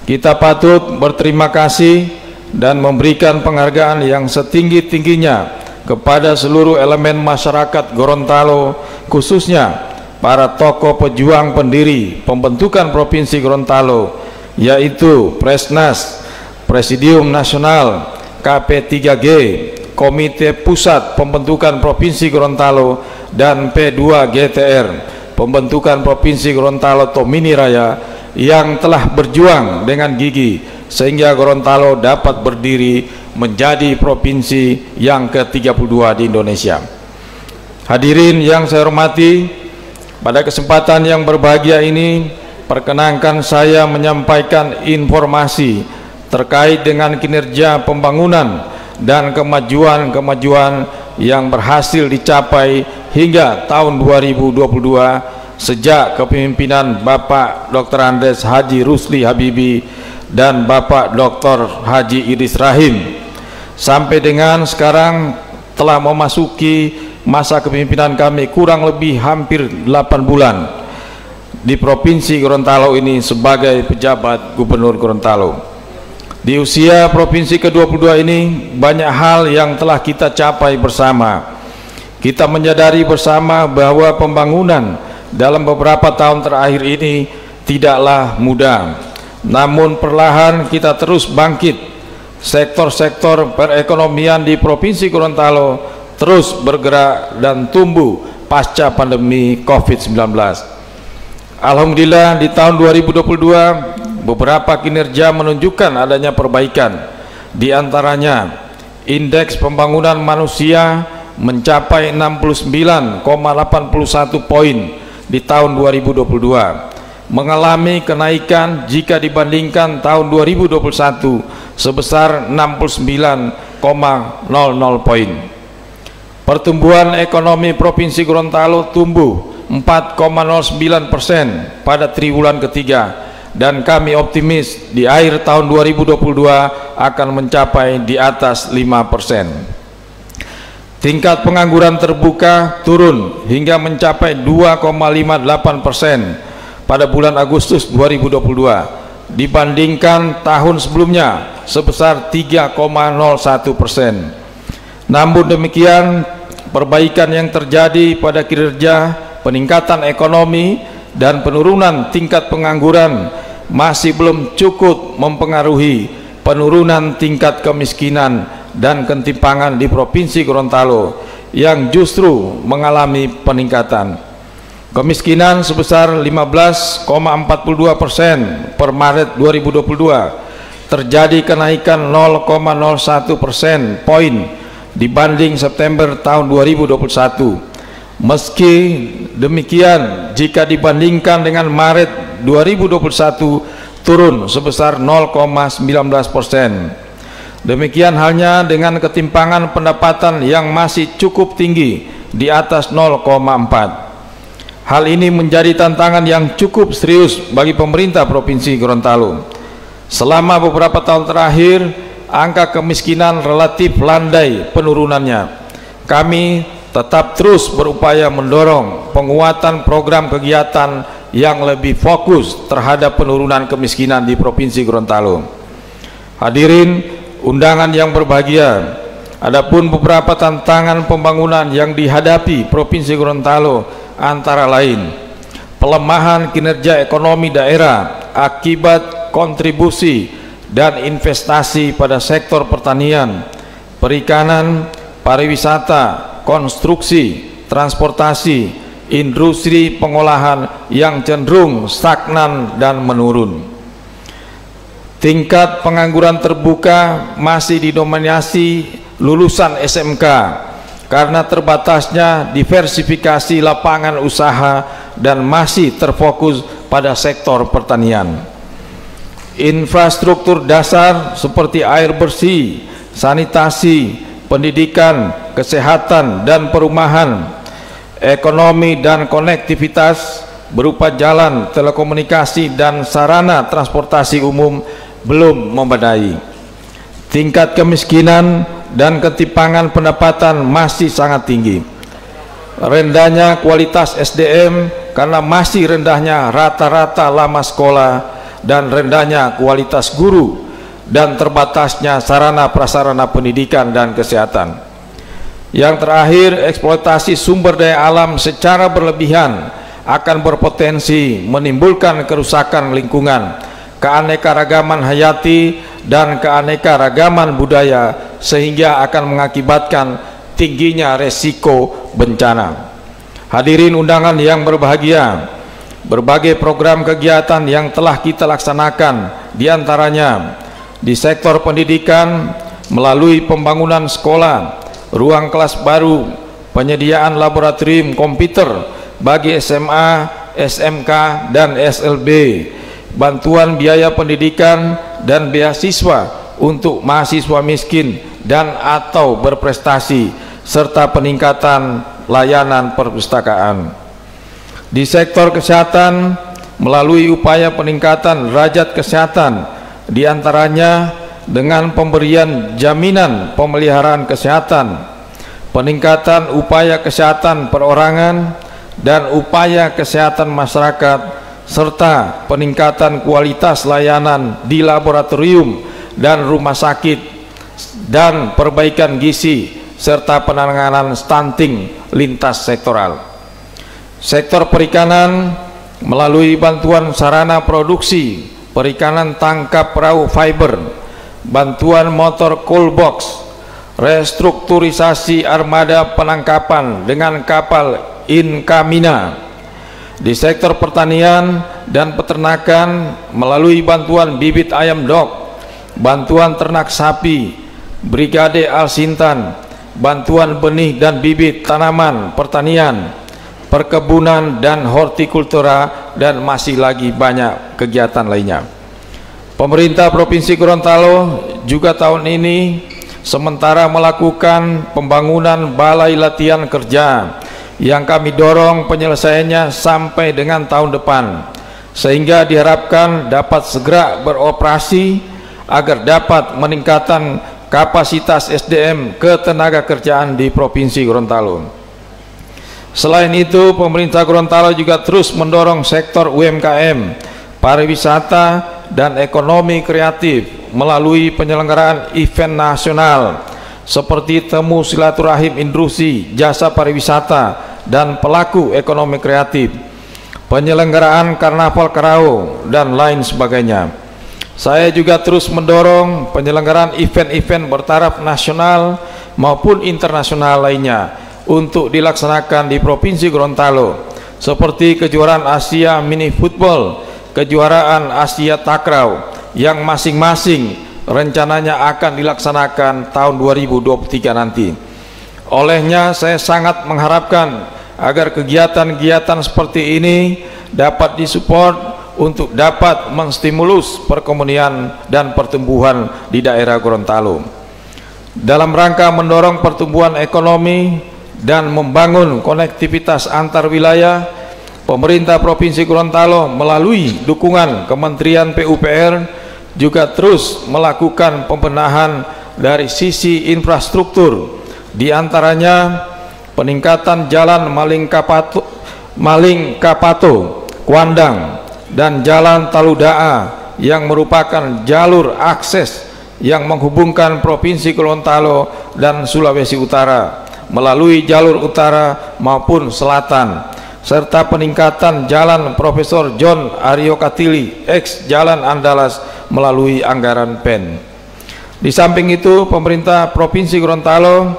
Kita patut berterima kasih dan memberikan penghargaan yang setinggi-tingginya kepada seluruh elemen masyarakat Gorontalo, khususnya para tokoh pejuang pendiri pembentukan Provinsi Gorontalo, yaitu Presnas, Presidium Nasional, KP3G, Komite Pusat Pembentukan Provinsi Gorontalo, dan P2GTR, Pembentukan Provinsi Gorontalo Tomini Raya, yang telah berjuang dengan gigih sehingga Gorontalo dapat berdiri menjadi provinsi yang ke-32 di Indonesia. Hadirin yang saya hormati, pada kesempatan yang berbahagia ini perkenankan saya menyampaikan informasi terkait dengan kinerja pembangunan dan kemajuan-kemajuan yang berhasil dicapai hingga tahun 2022 sejak kepemimpinan Bapak Dr. Andes Haji Rusli Habibi dan Bapak Dr. Haji Idris Rahim sampai dengan sekarang telah memasuki masa kepemimpinan kami kurang lebih hampir 8 bulan di Provinsi Gorontalo ini sebagai pejabat Gubernur Gorontalo. Di usia Provinsi ke-22 ini banyak hal yang telah kita capai bersama. Kita menyadari bersama bahwa pembangunan dalam beberapa tahun terakhir ini tidaklah mudah. Namun perlahan kita terus bangkit. Sektor-sektor perekonomian di Provinsi Gorontalo terus bergerak dan tumbuh pasca pandemi COVID-19. Alhamdulillah di tahun 2022 beberapa kinerja menunjukkan adanya perbaikan. Di antaranya indeks pembangunan manusia mencapai 69,81 poin di tahun 2022, mengalami kenaikan jika dibandingkan tahun 2021 sebesar 69,00 poin. Pertumbuhan ekonomi Provinsi Gorontalo tumbuh 4,09% pada triwulan ketiga, dan kami optimis di akhir tahun 2022 akan mencapai di atas 5%. Tingkat pengangguran terbuka turun hingga mencapai 2,58% pada bulan Agustus 2022 dibandingkan tahun sebelumnya sebesar 3,01%. Namun demikian, perbaikan yang terjadi pada kinerja, peningkatan ekonomi dan penurunan tingkat pengangguran masih belum cukup mempengaruhi penurunan tingkat kemiskinan dan ketimpangan di Provinsi Gorontalo yang justru mengalami peningkatan. Kemiskinan sebesar 15,42% per Maret 2022 terjadi kenaikan 0,01% poin dibanding September tahun 2021. Meski demikian, jika dibandingkan dengan Maret 2021 turun sebesar 0,19%. Demikian halnya dengan ketimpangan pendapatan yang masih cukup tinggi di atas 0,4. Hal ini menjadi tantangan yang cukup serius bagi pemerintah Provinsi Gorontalo. Selama beberapa tahun terakhir, angka kemiskinan relatif landai penurunannya. Kami tetap terus berupaya mendorong penguatan program kegiatan yang lebih fokus terhadap penurunan kemiskinan di Provinsi Gorontalo. Hadirin undangan yang berbahagia, adapun beberapa tantangan pembangunan yang dihadapi Provinsi Gorontalo antara lain pelemahan kinerja ekonomi daerah akibat kontribusi dan investasi pada sektor pertanian, perikanan, pariwisata, konstruksi, transportasi, industri pengolahan yang cenderung stagnan dan menurun. Tingkat pengangguran terbuka masih didominasi lulusan SMK karena terbatasnya diversifikasi lapangan usaha dan masih terfokus pada sektor pertanian. Infrastruktur dasar seperti air bersih, sanitasi, pendidikan, kesehatan dan perumahan, ekonomi dan konektivitas berupa jalan, telekomunikasi dan sarana transportasi umum belum memadai. Tingkat kemiskinan dan ketimpangan pendapatan masih sangat tinggi. Rendahnya kualitas SDM karena masih rendahnya rata-rata lama sekolah dan rendahnya kualitas guru dan terbatasnya sarana prasarana pendidikan dan kesehatan. Yang terakhir, eksploitasi sumber daya alam secara berlebihan akan berpotensi menimbulkan kerusakan lingkungan, keanekaragaman hayati dan keanekaragaman budaya, sehingga akan mengakibatkan tingginya resiko bencana. Hadirin undangan yang berbahagia, berbagai program kegiatan yang telah kita laksanakan, diantaranya di sektor pendidikan melalui pembangunan sekolah, ruang kelas baru, penyediaan laboratorium komputer bagi SMA, SMK dan SLB, bantuan biaya pendidikan dan beasiswa untuk mahasiswa miskin dan atau berprestasi, serta peningkatan layanan perpustakaan. Di sektor kesehatan melalui upaya peningkatan derajat kesehatan, diantaranya dengan pemberian jaminan pemeliharaan kesehatan, peningkatan upaya kesehatan perorangan dan upaya kesehatan masyarakat, serta peningkatan kualitas layanan di laboratorium dan rumah sakit, dan perbaikan gizi serta penanganan stunting lintas sektoral. Sektor perikanan melalui bantuan sarana produksi perikanan tangkap perahu fiber, bantuan motor cold box, restrukturisasi armada penangkapan dengan kapal Inkamina. Di sektor pertanian dan peternakan melalui bantuan bibit ayam dok, bantuan ternak sapi, Brigade Al-Sintan, bantuan benih dan bibit tanaman pertanian, perkebunan dan hortikultura, dan masih lagi banyak kegiatan lainnya. Pemerintah Provinsi Gorontalo juga tahun ini sementara melakukan pembangunan balai latihan kerja yang kami dorong penyelesaiannya sampai dengan tahun depan, sehingga diharapkan dapat segera beroperasi agar dapat meningkatkan kapasitas SDM ketenaga kerjaan di Provinsi Gorontalo. Selain itu, pemerintah Gorontalo juga terus mendorong sektor UMKM, pariwisata, dan ekonomi kreatif melalui penyelenggaraan event nasional seperti temu silaturahim industri, jasa pariwisata, dan pelaku ekonomi kreatif, penyelenggaraan karnaval Karao, dan lain sebagainya. Saya juga terus mendorong penyelenggaraan event-event bertaraf nasional maupun internasional lainnya untuk dilaksanakan di Provinsi Gorontalo, seperti kejuaraan Asia Mini Football, kejuaraan Asia Takraw, yang masing-masing rencananya akan dilaksanakan tahun 2023 nanti. Olehnya saya sangat mengharapkan agar kegiatan-kegiatan seperti ini dapat disupport untuk dapat menstimulus perekonomian dan pertumbuhan di daerah Gorontalo. Dalam rangka mendorong pertumbuhan ekonomi dan membangun konektivitas antar wilayah, pemerintah Provinsi Gorontalo melalui dukungan Kementerian PUPR juga terus melakukan pembenahan dari sisi infrastruktur, di antaranya peningkatan jalan Maling Kapato, Kuandang, dan jalan Taludaa yang merupakan jalur akses yang menghubungkan Provinsi Gorontalo dan Sulawesi Utara melalui jalur utara maupun selatan, serta peningkatan jalan Profesor John Aryo Katili ex Jalan Andalas melalui anggaran PEN. Di samping itu, pemerintah Provinsi Gorontalo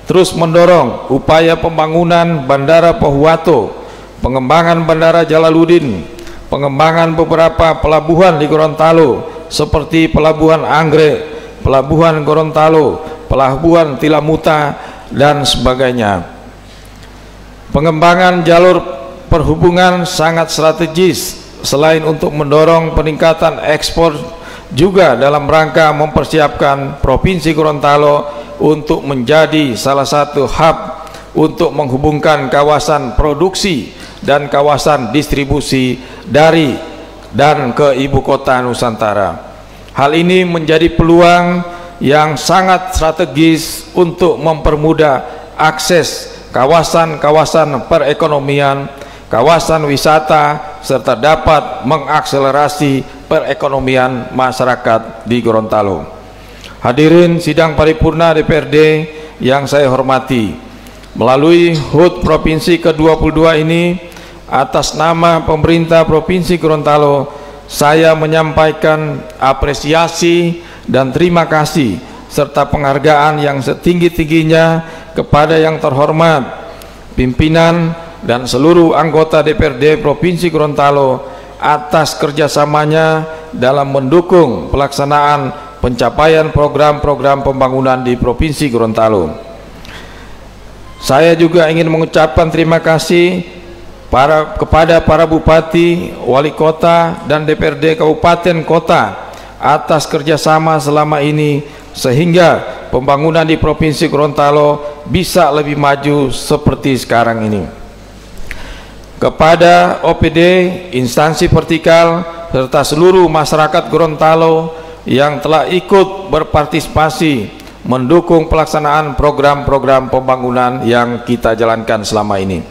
terus mendorong upaya pembangunan Bandara Pohuwato, pengembangan Bandara Jalaluddin, pengembangan beberapa pelabuhan di Gorontalo seperti Pelabuhan Anggrek, Pelabuhan Gorontalo, Pelabuhan Tilamuta, dan sebagainya. Pengembangan jalur perhubungan sangat strategis selain untuk mendorong peningkatan ekspor, juga dalam rangka mempersiapkan Provinsi Gorontalo untuk menjadi salah satu hub untuk menghubungkan kawasan produksi dan kawasan distribusi dari dan ke ibu kota Nusantara. Hal ini menjadi peluang yang sangat strategis untuk mempermudah akses kawasan-kawasan perekonomian, kawasan wisata, serta dapat mengakselerasi perekonomian masyarakat di Gorontalo. Hadirin sidang paripurna DPRD yang saya hormati, melalui HUT Provinsi ke-22 ini, atas nama pemerintah Provinsi Gorontalo, saya menyampaikan apresiasi dan terima kasih serta penghargaan yang setinggi-tingginya kepada yang terhormat pimpinan dan seluruh anggota DPRD Provinsi Gorontalo atas kerjasamanya dalam mendukung pelaksanaan pencapaian program-program pembangunan di Provinsi Gorontalo. Saya juga ingin mengucapkan terima kasih kepada para bupati, wali kota, dan DPRD kabupaten kota atas kerjasama selama ini, sehingga pembangunan di Provinsi Gorontalo bisa lebih maju seperti sekarang ini. Kepada OPD, instansi vertikal, serta seluruh masyarakat Gorontalo yang telah ikut berpartisipasi mendukung pelaksanaan program-program pembangunan yang kita jalankan selama ini.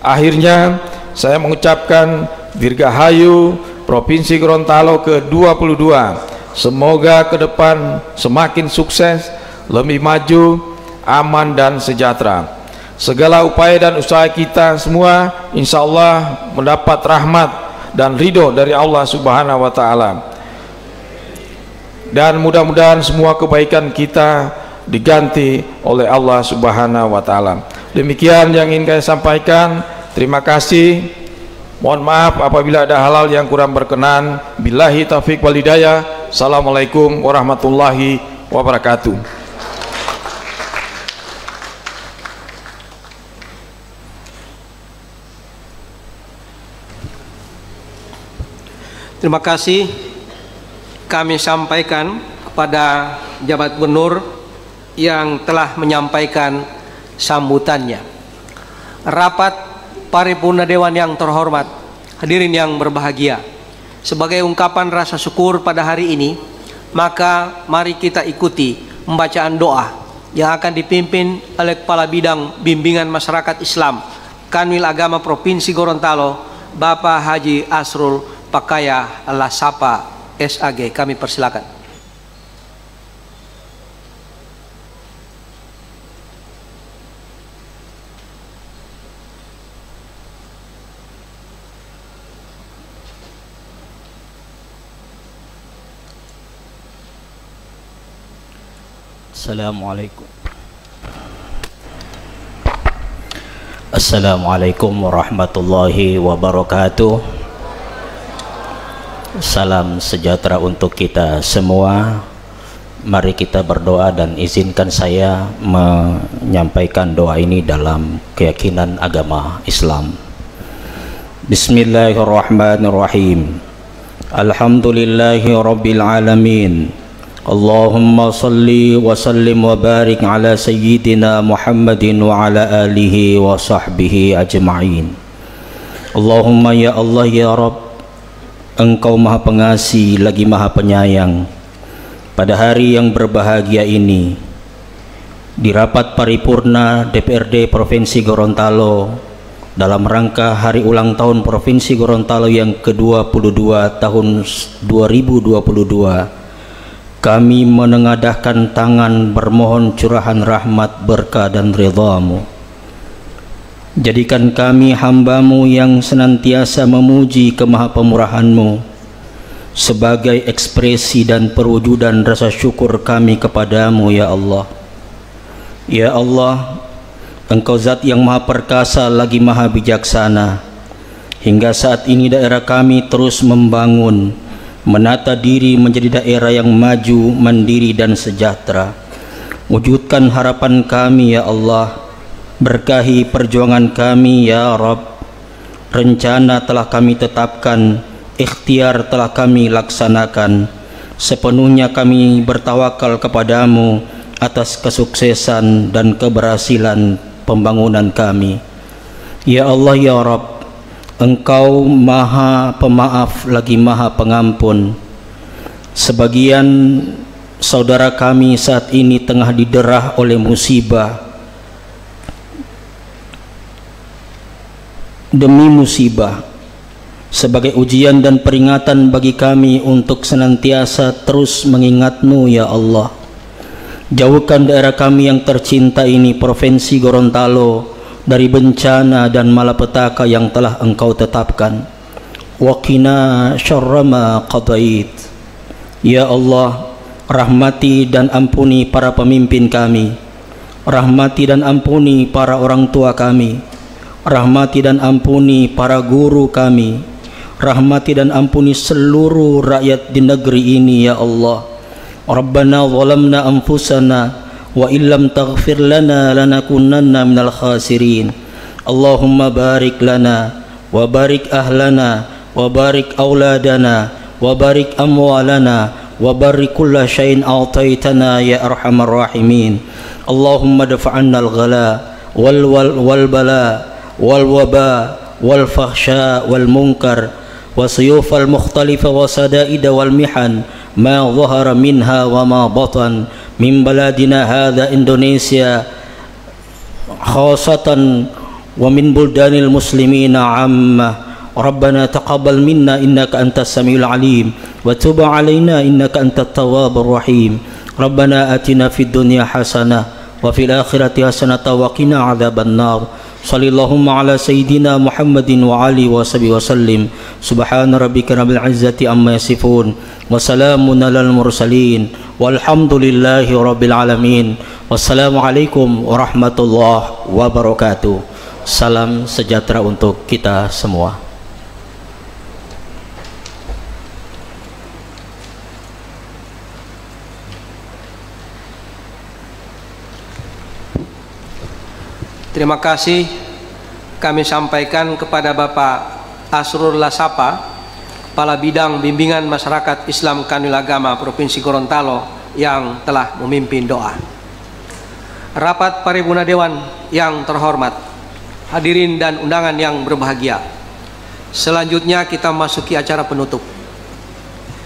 Akhirnya saya mengucapkan Dirgahayu Provinsi Gorontalo ke-22. Semoga ke depan semakin sukses, lebih maju, aman dan sejahtera. Segala upaya dan usaha kita semua insya Allah mendapat rahmat dan ridho dari Allah Subhanahu wa Ta'ala, dan mudah-mudahan semua kebaikan kita diganti oleh Allah Subhanahu wa Ta'ala. Demikian yang ingin saya sampaikan. Terima kasih. Mohon maaf apabila ada hal-hal yang kurang berkenan. Billahi taufiq wal hidayah. Assalamualaikum warahmatullahi wabarakatuh. Terima kasih kami sampaikan kepada Jabat Gubernur yang telah menyampaikan sambutannya. Rapat Paripurna Dewan yang terhormat, hadirin yang berbahagia, sebagai ungkapan rasa syukur pada hari ini, maka mari kita ikuti pembacaan doa yang akan dipimpin oleh Kepala Bidang Bimbingan Masyarakat Islam Kanwil Agama Provinsi Gorontalo, Bapak Haji Asrul Pakaya Lasapa SAG. Kami persilakan. Assalamualaikum. Assalamualaikum warahmatullahi wabarakatuh. Salam sejahtera untuk kita semua. Mari kita berdoa dan izinkan saya menyampaikan doa ini dalam keyakinan agama Islam. Bismillahirrahmanirrahim. Alhamdulillahi rabbil alamin. Allahumma salli wa sallim wa barik ala sayyidina Muhammadin wa ala alihi wa sahbihi ajma'in. Allahumma ya Allah ya Rabb, Engkau Maha Pengasih lagi Maha Penyayang. Pada hari yang berbahagia ini, di rapat paripurna DPRD Provinsi Gorontalo dalam rangka hari ulang tahun Provinsi Gorontalo yang ke-22 tahun 2022, kami menengadahkan tangan bermohon curahan rahmat, berkah dan ridha-Mu. Jadikan kami hamba-Mu yang senantiasa memuji kemahapemurahan-Mu sebagai ekspresi dan perwujudan rasa syukur kami kepadamu ya Allah. Ya Allah, Engkau zat yang maha perkasa lagi maha bijaksana. Hingga saat ini daerah kami terus membangun, menata diri menjadi daerah yang maju, mandiri dan sejahtera. Wujudkan harapan kami ya Allah, berkahi perjuangan kami ya Rabb. Rencana telah kami tetapkan, ikhtiar telah kami laksanakan. Sepenuhnya kami bertawakal kepadamu atas kesuksesan dan keberhasilan pembangunan kami. Ya Allah ya Rabb, Engkau maha pemaaf lagi maha pengampun. Sebagian saudara kami saat ini tengah diderah oleh musibah demi musibah, sebagai ujian dan peringatan bagi kami untuk senantiasa terus mengingat-Mu ya Allah. Jauhkan daerah kami yang tercinta ini, Provinsi Gorontalo, dari bencana dan malapetaka yang telah Engkau tetapkan. Waqina syarra ma qadait. Ya Allah, rahmati dan ampuni para pemimpin kami, rahmati dan ampuni para orang tua kami, rahmati dan ampuni para guru kami, rahmati dan ampuni seluruh rakyat di negeri ini ya Allah. Rabbana zalamna anfusana wa illam taghfir lana lanakunanna minal khasirin. Allahumma barik lana wa barik ahlana wa barik auladana wa barik amwalana wa barik kulla syai'in a'taitana ya arhamar rahimin. Allahumma dafa'anna al-ghala wal bala wal waba wal fahsya wal munkar wa suyufal mukhtalifa wa sadaida wal mihan ma zahara minha wa ma batan min baladina hadha Indonesia khasatan wa min buldanil muslimina amma. Rabbana taqabbal minna innaka antas samiul alim wa tub alaina innaka antat tawwabur rahim. Rabbana atina fid dunya hasanah wa fil akhirati hasanah wa qina adzabannar. Shallallahumma ala sayyidina Muhammadin wa alihi wa sahbihi wasallim. Subhana rabbika rabbil izzati amma yasifun wa salamun alal mursalin walhamdulillahi rabbil alamin. Wassalamu alaikum warahmatullahi wabarakatuh. Salam sejahtera untuk kita semua. Terima kasih kami sampaikan kepada Bapak Asrul Lasapa, Kepala Bidang Bimbingan Masyarakat Islam Kanwil Agama Provinsi Gorontalo yang telah memimpin doa. Rapat Paripurna Dewan yang terhormat, hadirin dan undangan yang berbahagia. Selanjutnya kita masuki acara penutup.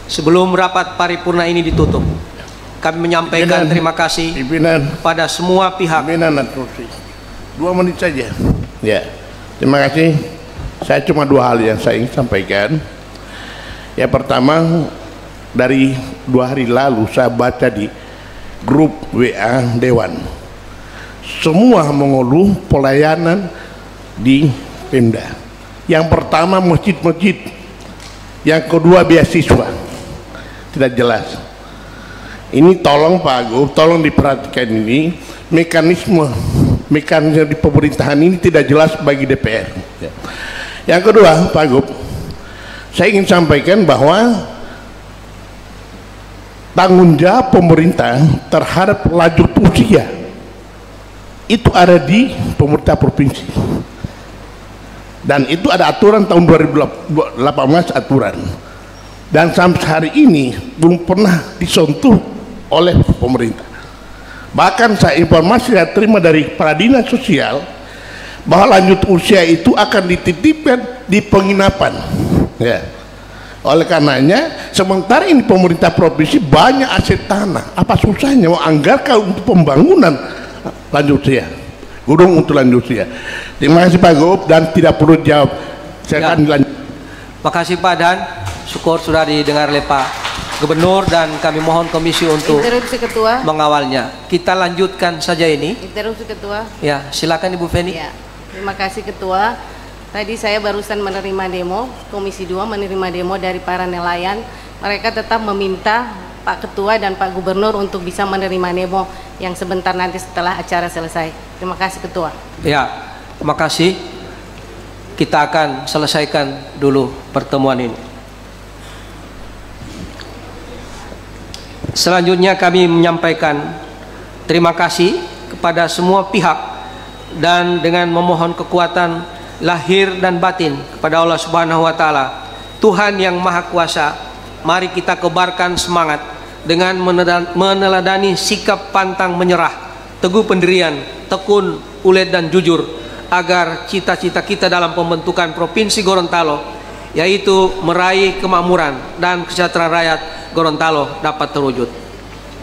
Sebelum rapat paripurna ini ditutup, kami menyampaikan terima kasih pada semua pihak. 2 menit saja. Ya, terima kasih. Saya cuma 2 hal yang saya ingin sampaikan. Ya, pertama, dari 2 hari lalu saya baca di grup WA Dewan, semua mengeluh pelayanan di Pemda. Yang pertama masjid-masjid, yang kedua beasiswa, tidak jelas. Ini tolong Pak Agus, tolong diperhatikan ini mekanisme di pemerintahan ini tidak jelas bagi DPR. Yang kedua, Pak Gub, saya ingin sampaikan bahwa tanggung jawab pemerintah terhadap lanjut usia itu ada di pemerintah provinsi, dan itu ada aturan tahun 2018 aturan, dan sampai hari ini belum pernah disentuh oleh pemerintah. Bahkan saya informasi saya terima dari para dinas sosial bahwa lanjut usia itu akan dititipkan di penginapan. Ya. Oleh karenanya, sementara ini pemerintah provinsi banyak aset tanah, apa susahnya mau anggarkan untuk pembangunan lanjut usia, gedung untuk lanjut usia. Terima kasih Pak Gub, dan tidak perlu jawab. Saya akan lanjut. Makasih Pak Dan, syukur sudah didengar oleh Pak Gubernur, dan kami mohon komisi untuk Interupsi Ketua. mengawalnya. Kita lanjutkan saja ini. Interupsi Ketua. Ya, silakan Ibu Feni. Ya, terima kasih Ketua. Tadi saya barusan menerima demo, Komisi 2 menerima demo dari para nelayan. Mereka tetap meminta Pak Ketua dan Pak Gubernur untuk bisa menerima demo yang sebentar nanti setelah acara selesai. Terima kasih Ketua. Ya, terima kasih. Kita akan selesaikan dulu pertemuan ini. Selanjutnya kami menyampaikan terima kasih kepada semua pihak, dan dengan memohon kekuatan lahir dan batin kepada Allah Subhanahu wa taala, Tuhan yang Maha Kuasa, mari kita kobarkan semangat dengan meneladani sikap pantang menyerah, teguh pendirian, tekun, ulet dan jujur, agar cita-cita kita dalam pembentukan Provinsi Gorontalo, yaitu meraih kemakmuran dan kesejahteraan rakyat Gorontalo, dapat terwujud.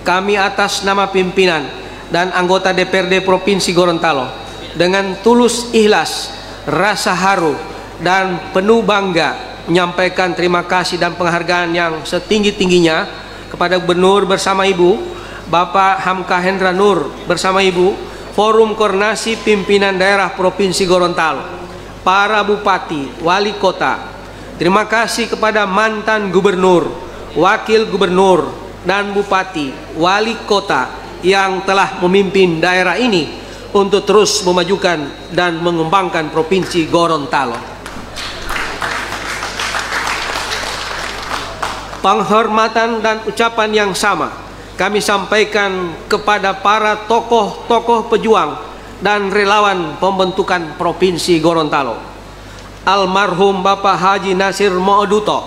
Kami atas nama pimpinan dan anggota DPRD Provinsi Gorontalo dengan tulus ikhlas, rasa haru dan penuh bangga menyampaikan terima kasih dan penghargaan yang setinggi-tingginya kepada Gubernur bersama Ibu, Bapak Hamka Hendra Nur bersama Ibu, Forum Koordinasi Pimpinan Daerah Provinsi Gorontalo, para Bupati, Wali Kota. Terima kasih kepada mantan Gubernur, Wakil Gubernur, dan Bupati, Wali Kota yang telah memimpin daerah ini untuk terus memajukan dan mengembangkan Provinsi Gorontalo. Penghormatan dan ucapan yang sama kami sampaikan kepada para tokoh-tokoh pejuang dan relawan pembentukan Provinsi Gorontalo. Almarhum Bapak Haji Nasir Mo'oduto,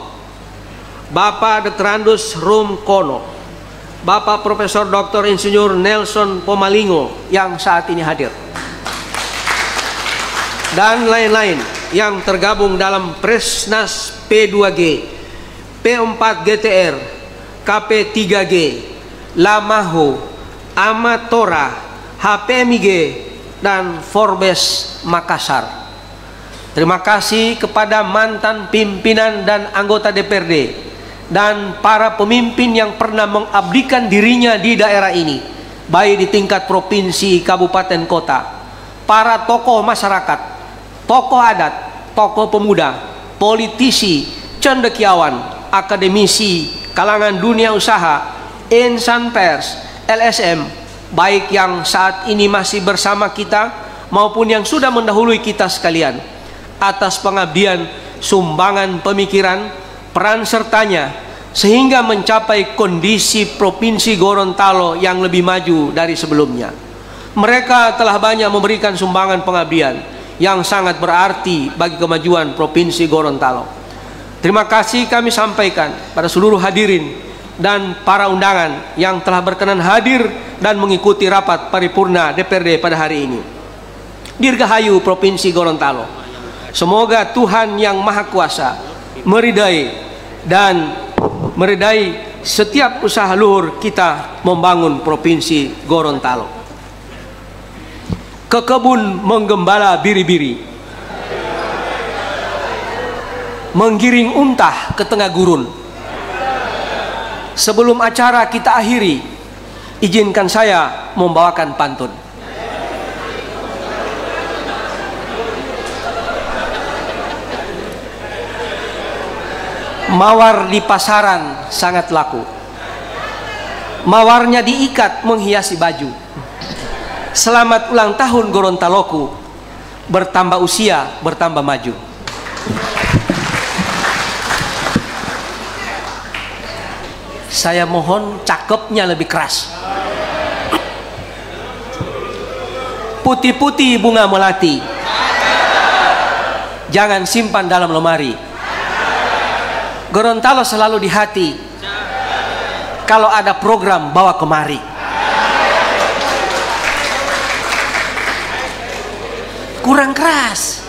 Bapak Dr. Andus Rum Kono, Bapak Profesor Dr. Insinyur Nelson Pomalingo yang saat ini hadir, dan lain-lain yang tergabung dalam Presnas P2G, P4GTR, KP3G, Lamaho, Amatora, HPMIG, dan Forbes Makassar. Terima kasih kepada mantan pimpinan dan anggota DPRD dan para pemimpin yang pernah mengabdikan dirinya di daerah ini, baik di tingkat provinsi, kabupaten, kota, para tokoh masyarakat, tokoh adat, tokoh pemuda, politisi, cendekiawan, akademisi, kalangan dunia usaha, insan pers, LSM, baik yang saat ini masih bersama kita maupun yang sudah mendahului kita sekalian, atas pengabdian, sumbangan pemikiran, peran sertanya sehingga mencapai kondisi Provinsi Gorontalo yang lebih maju dari sebelumnya. Mereka telah banyak memberikan sumbangan pengabdian yang sangat berarti bagi kemajuan Provinsi Gorontalo. Terima kasih kami sampaikan pada seluruh hadirin dan para undangan yang telah berkenan hadir dan mengikuti rapat paripurna DPRD pada hari ini. Dirgahayu Provinsi Gorontalo. Semoga Tuhan yang Maha Kuasa meridai setiap usaha luhur kita membangun Provinsi Gorontalo. Ke kebun menggembala biri-biri, menggiring unta ke tengah gurun. Sebelum acara kita akhiri, izinkan saya membawakan pantun. Mawar di pasaran sangat laku. Mawarnya diikat menghiasi baju. Selamat ulang tahun Gorontaloku, bertambah usia, bertambah maju. Saya mohon cakepnya lebih keras. Putih-putih bunga melati, jangan simpan dalam lemari. Gorontalo selalu di hati. Kalau ada program bawa kemari. Kurang keras.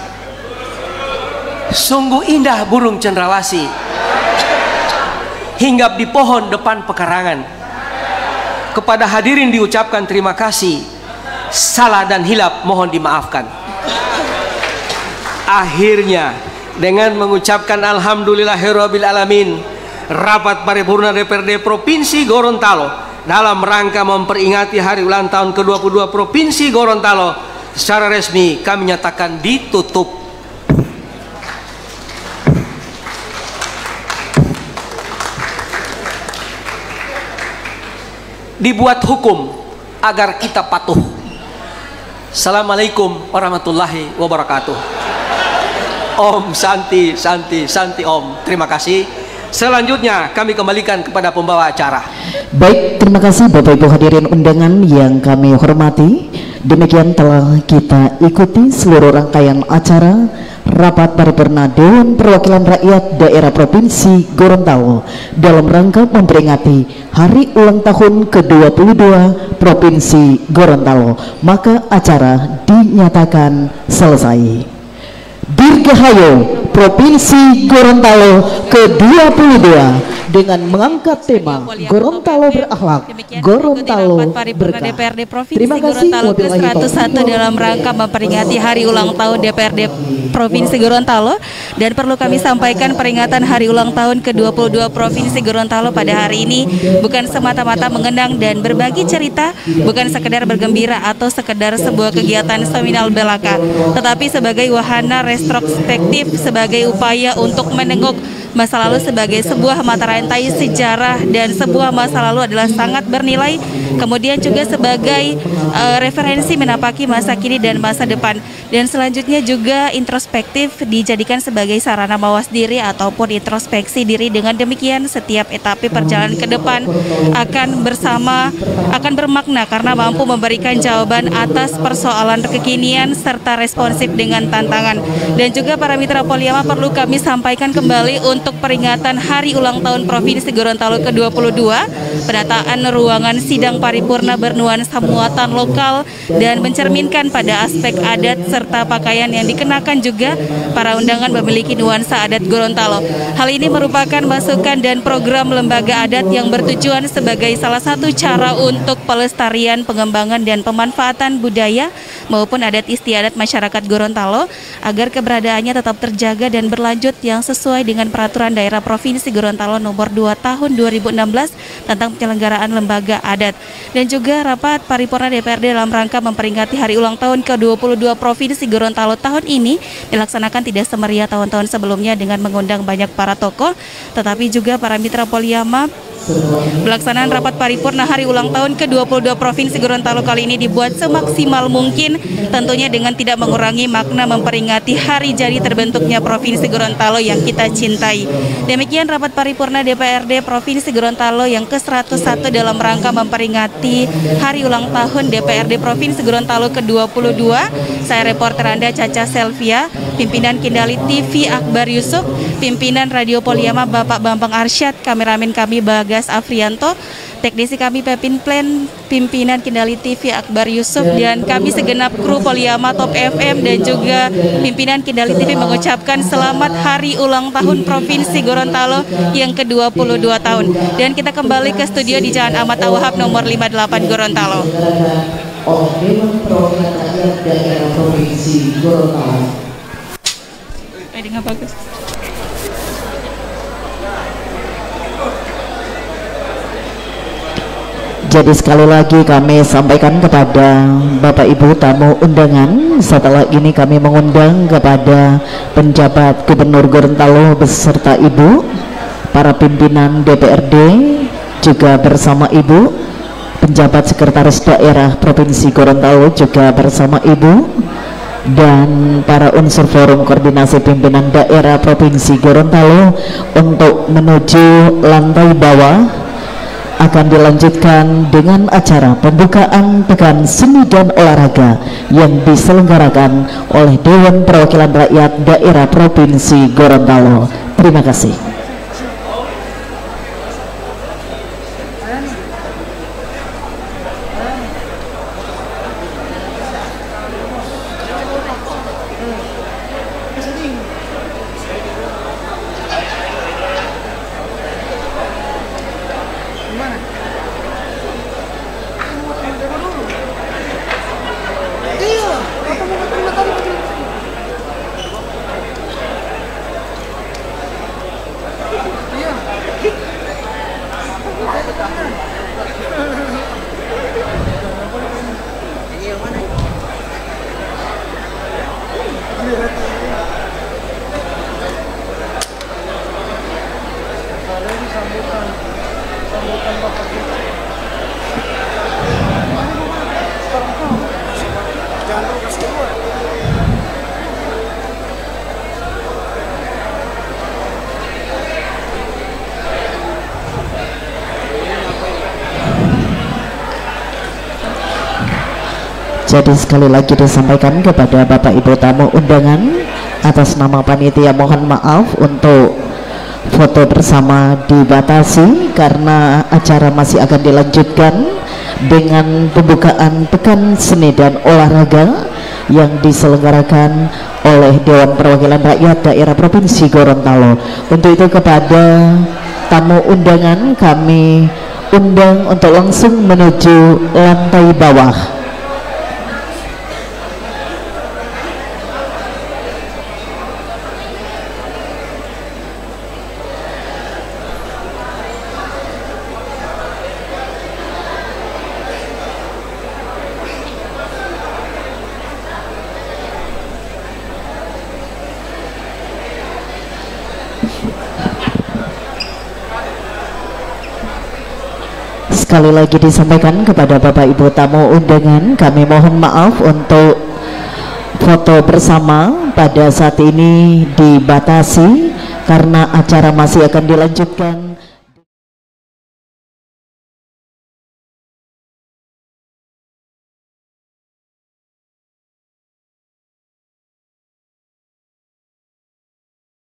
Sungguh indah burung cendrawasih hinggap di pohon depan pekarangan. Kepada hadirin diucapkan terima kasih. Salah dan hilap mohon dimaafkan. Akhirnya dengan mengucapkan alhamdulillahirabbil alamin, rapat paripurna DPRD Provinsi Gorontalo dalam rangka memperingati hari ulang tahun ke-22 Provinsi Gorontalo secara resmi kami nyatakan ditutup. Dibuat hukum agar kita patuh. Assalamualaikum warahmatullahi wabarakatuh. Om Santi Santi Santi Om. Terima kasih. Selanjutnya kami kembalikan kepada pembawa acara. Baik, terima kasih Bapak Ibu hadirin undangan yang kami hormati. Demikian telah kita ikuti seluruh rangkaian acara rapat paripurna Dewan Perwakilan Rakyat Daerah Provinsi Gorontalo dalam rangka memperingati hari ulang tahun ke-22 Provinsi Gorontalo. Maka acara dinyatakan selesai. Dirgahayu Provinsi Gorontalo ke-22 dengan mengangkat tema Gorontalo berakhlak, Gorontalo berkah. DPRD Provinsi Gorontalo ke-101 dalam rangka memperingati hari ulang tahun DPRD Provinsi Gorontalo. Dan perlu kami sampaikan, peringatan hari ulang tahun ke-22 Provinsi Gorontalo pada hari ini bukan semata-mata mengenang dan berbagi cerita, bukan sekedar bergembira atau sekedar sebuah kegiatan seminal belaka, tetapi sebagai wahana retrospektif, sebagai upaya untuk menengok masa lalu sebagai sebuah mata rantai sejarah, dan sebuah masa lalu adalah sangat bernilai, kemudian juga sebagai referensi menapaki masa kini dan masa depan. Dan selanjutnya juga introspektif dijadikan sebagai sarana mawas diri ataupun introspeksi diri. Dengan demikian setiap etape perjalanan ke depan akan bermakna karena mampu memberikan jawaban atas persoalan kekinian serta responsif dengan tantangan. Dan juga para mitra Poliama perlu kami sampaikan kembali untuk untuk peringatan Hari Ulang Tahun Provinsi Gorontalo ke-22, penataan ruangan sidang paripurna bernuansa muatan lokal dan mencerminkan pada aspek adat serta pakaian yang dikenakan juga para undangan memiliki nuansa adat Gorontalo. Hal ini merupakan masukan dan program lembaga adat yang bertujuan sebagai salah satu cara untuk pelestarian, pengembangan dan pemanfaatan budaya maupun adat istiadat masyarakat Gorontalo agar keberadaannya tetap terjaga dan berlanjut yang sesuai dengan peraturan daerah Provinsi Gorontalo nomor 2 tahun 2016 tentang penyelenggaraan lembaga adat. Dan juga rapat paripurna DPRD dalam rangka memperingati hari ulang tahun ke-22 Provinsi Gorontalo tahun ini dilaksanakan tidak semeriah tahun-tahun sebelumnya dengan mengundang banyak para tokoh, tetapi juga para mitra Poliyama. Pelaksanaan rapat paripurna hari ulang tahun ke-22 Provinsi Gorontalo kali ini dibuat semaksimal mungkin, tentunya dengan tidak mengurangi makna memperingati hari jadi terbentuknya Provinsi Gorontalo yang kita cintai. Demikian rapat paripurna DPRD Provinsi Gorontalo yang ke-101 dalam rangka memperingati hari ulang tahun DPRD Provinsi Gorontalo ke-22. Saya reporter Anda Caca Selvia, pimpinan Kendali TV Akbar Yusuf, pimpinan Radio Poliyama Bapak Bambang Arsyad, kameramen kami Bagas Afrianto, teknisi kami Pepin Plan, pimpinan Kendali TV Akbar Yusuf, dan kami segenap kru Poliyama Top FM dan juga pimpinan Kendali TV mengucapkan selamat hari ulang tahun Provinsi Gorontalo yang ke-22 tahun. Dan kita kembali ke studio di Jalan Ahmad Tauhab nomor 58 Gorontalo. Oleh Dewan Perwakilan Rakyat Daerah Provinsi Gorontalo. Nggak bagus. Jadi sekali lagi kami sampaikan kepada Bapak Ibu tamu undangan, setelah ini kami mengundang kepada penjabat Gubernur Gorontalo beserta Ibu, para pimpinan DPRD juga bersama Ibu, penjabat Sekretaris Daerah Provinsi Gorontalo juga bersama Ibu, dan para unsur forum koordinasi pimpinan daerah Provinsi Gorontalo untuk menuju lantai bawah. Akan dilanjutkan dengan acara pembukaan Pekan Seni dan Olahraga yang diselenggarakan oleh Dewan Perwakilan Rakyat Daerah Provinsi Gorontalo. Terima kasih. Jadi sekali lagi disampaikan kepada Bapak Ibu tamu undangan, atas nama panitia mohon maaf untuk foto bersama dibatasi karena acara masih akan dilanjutkan dengan pembukaan Pekan Seni dan Olahraga yang diselenggarakan oleh Dewan Perwakilan Rakyat Daerah Provinsi Gorontalo. Untuk itu kepada tamu undangan kami undang untuk langsung menuju lantai bawah. Sekali lagi disampaikan kepada Bapak Ibu tamu undangan, kami mohon maaf untuk foto bersama pada saat ini dibatasi karena acara masih akan dilanjutkan.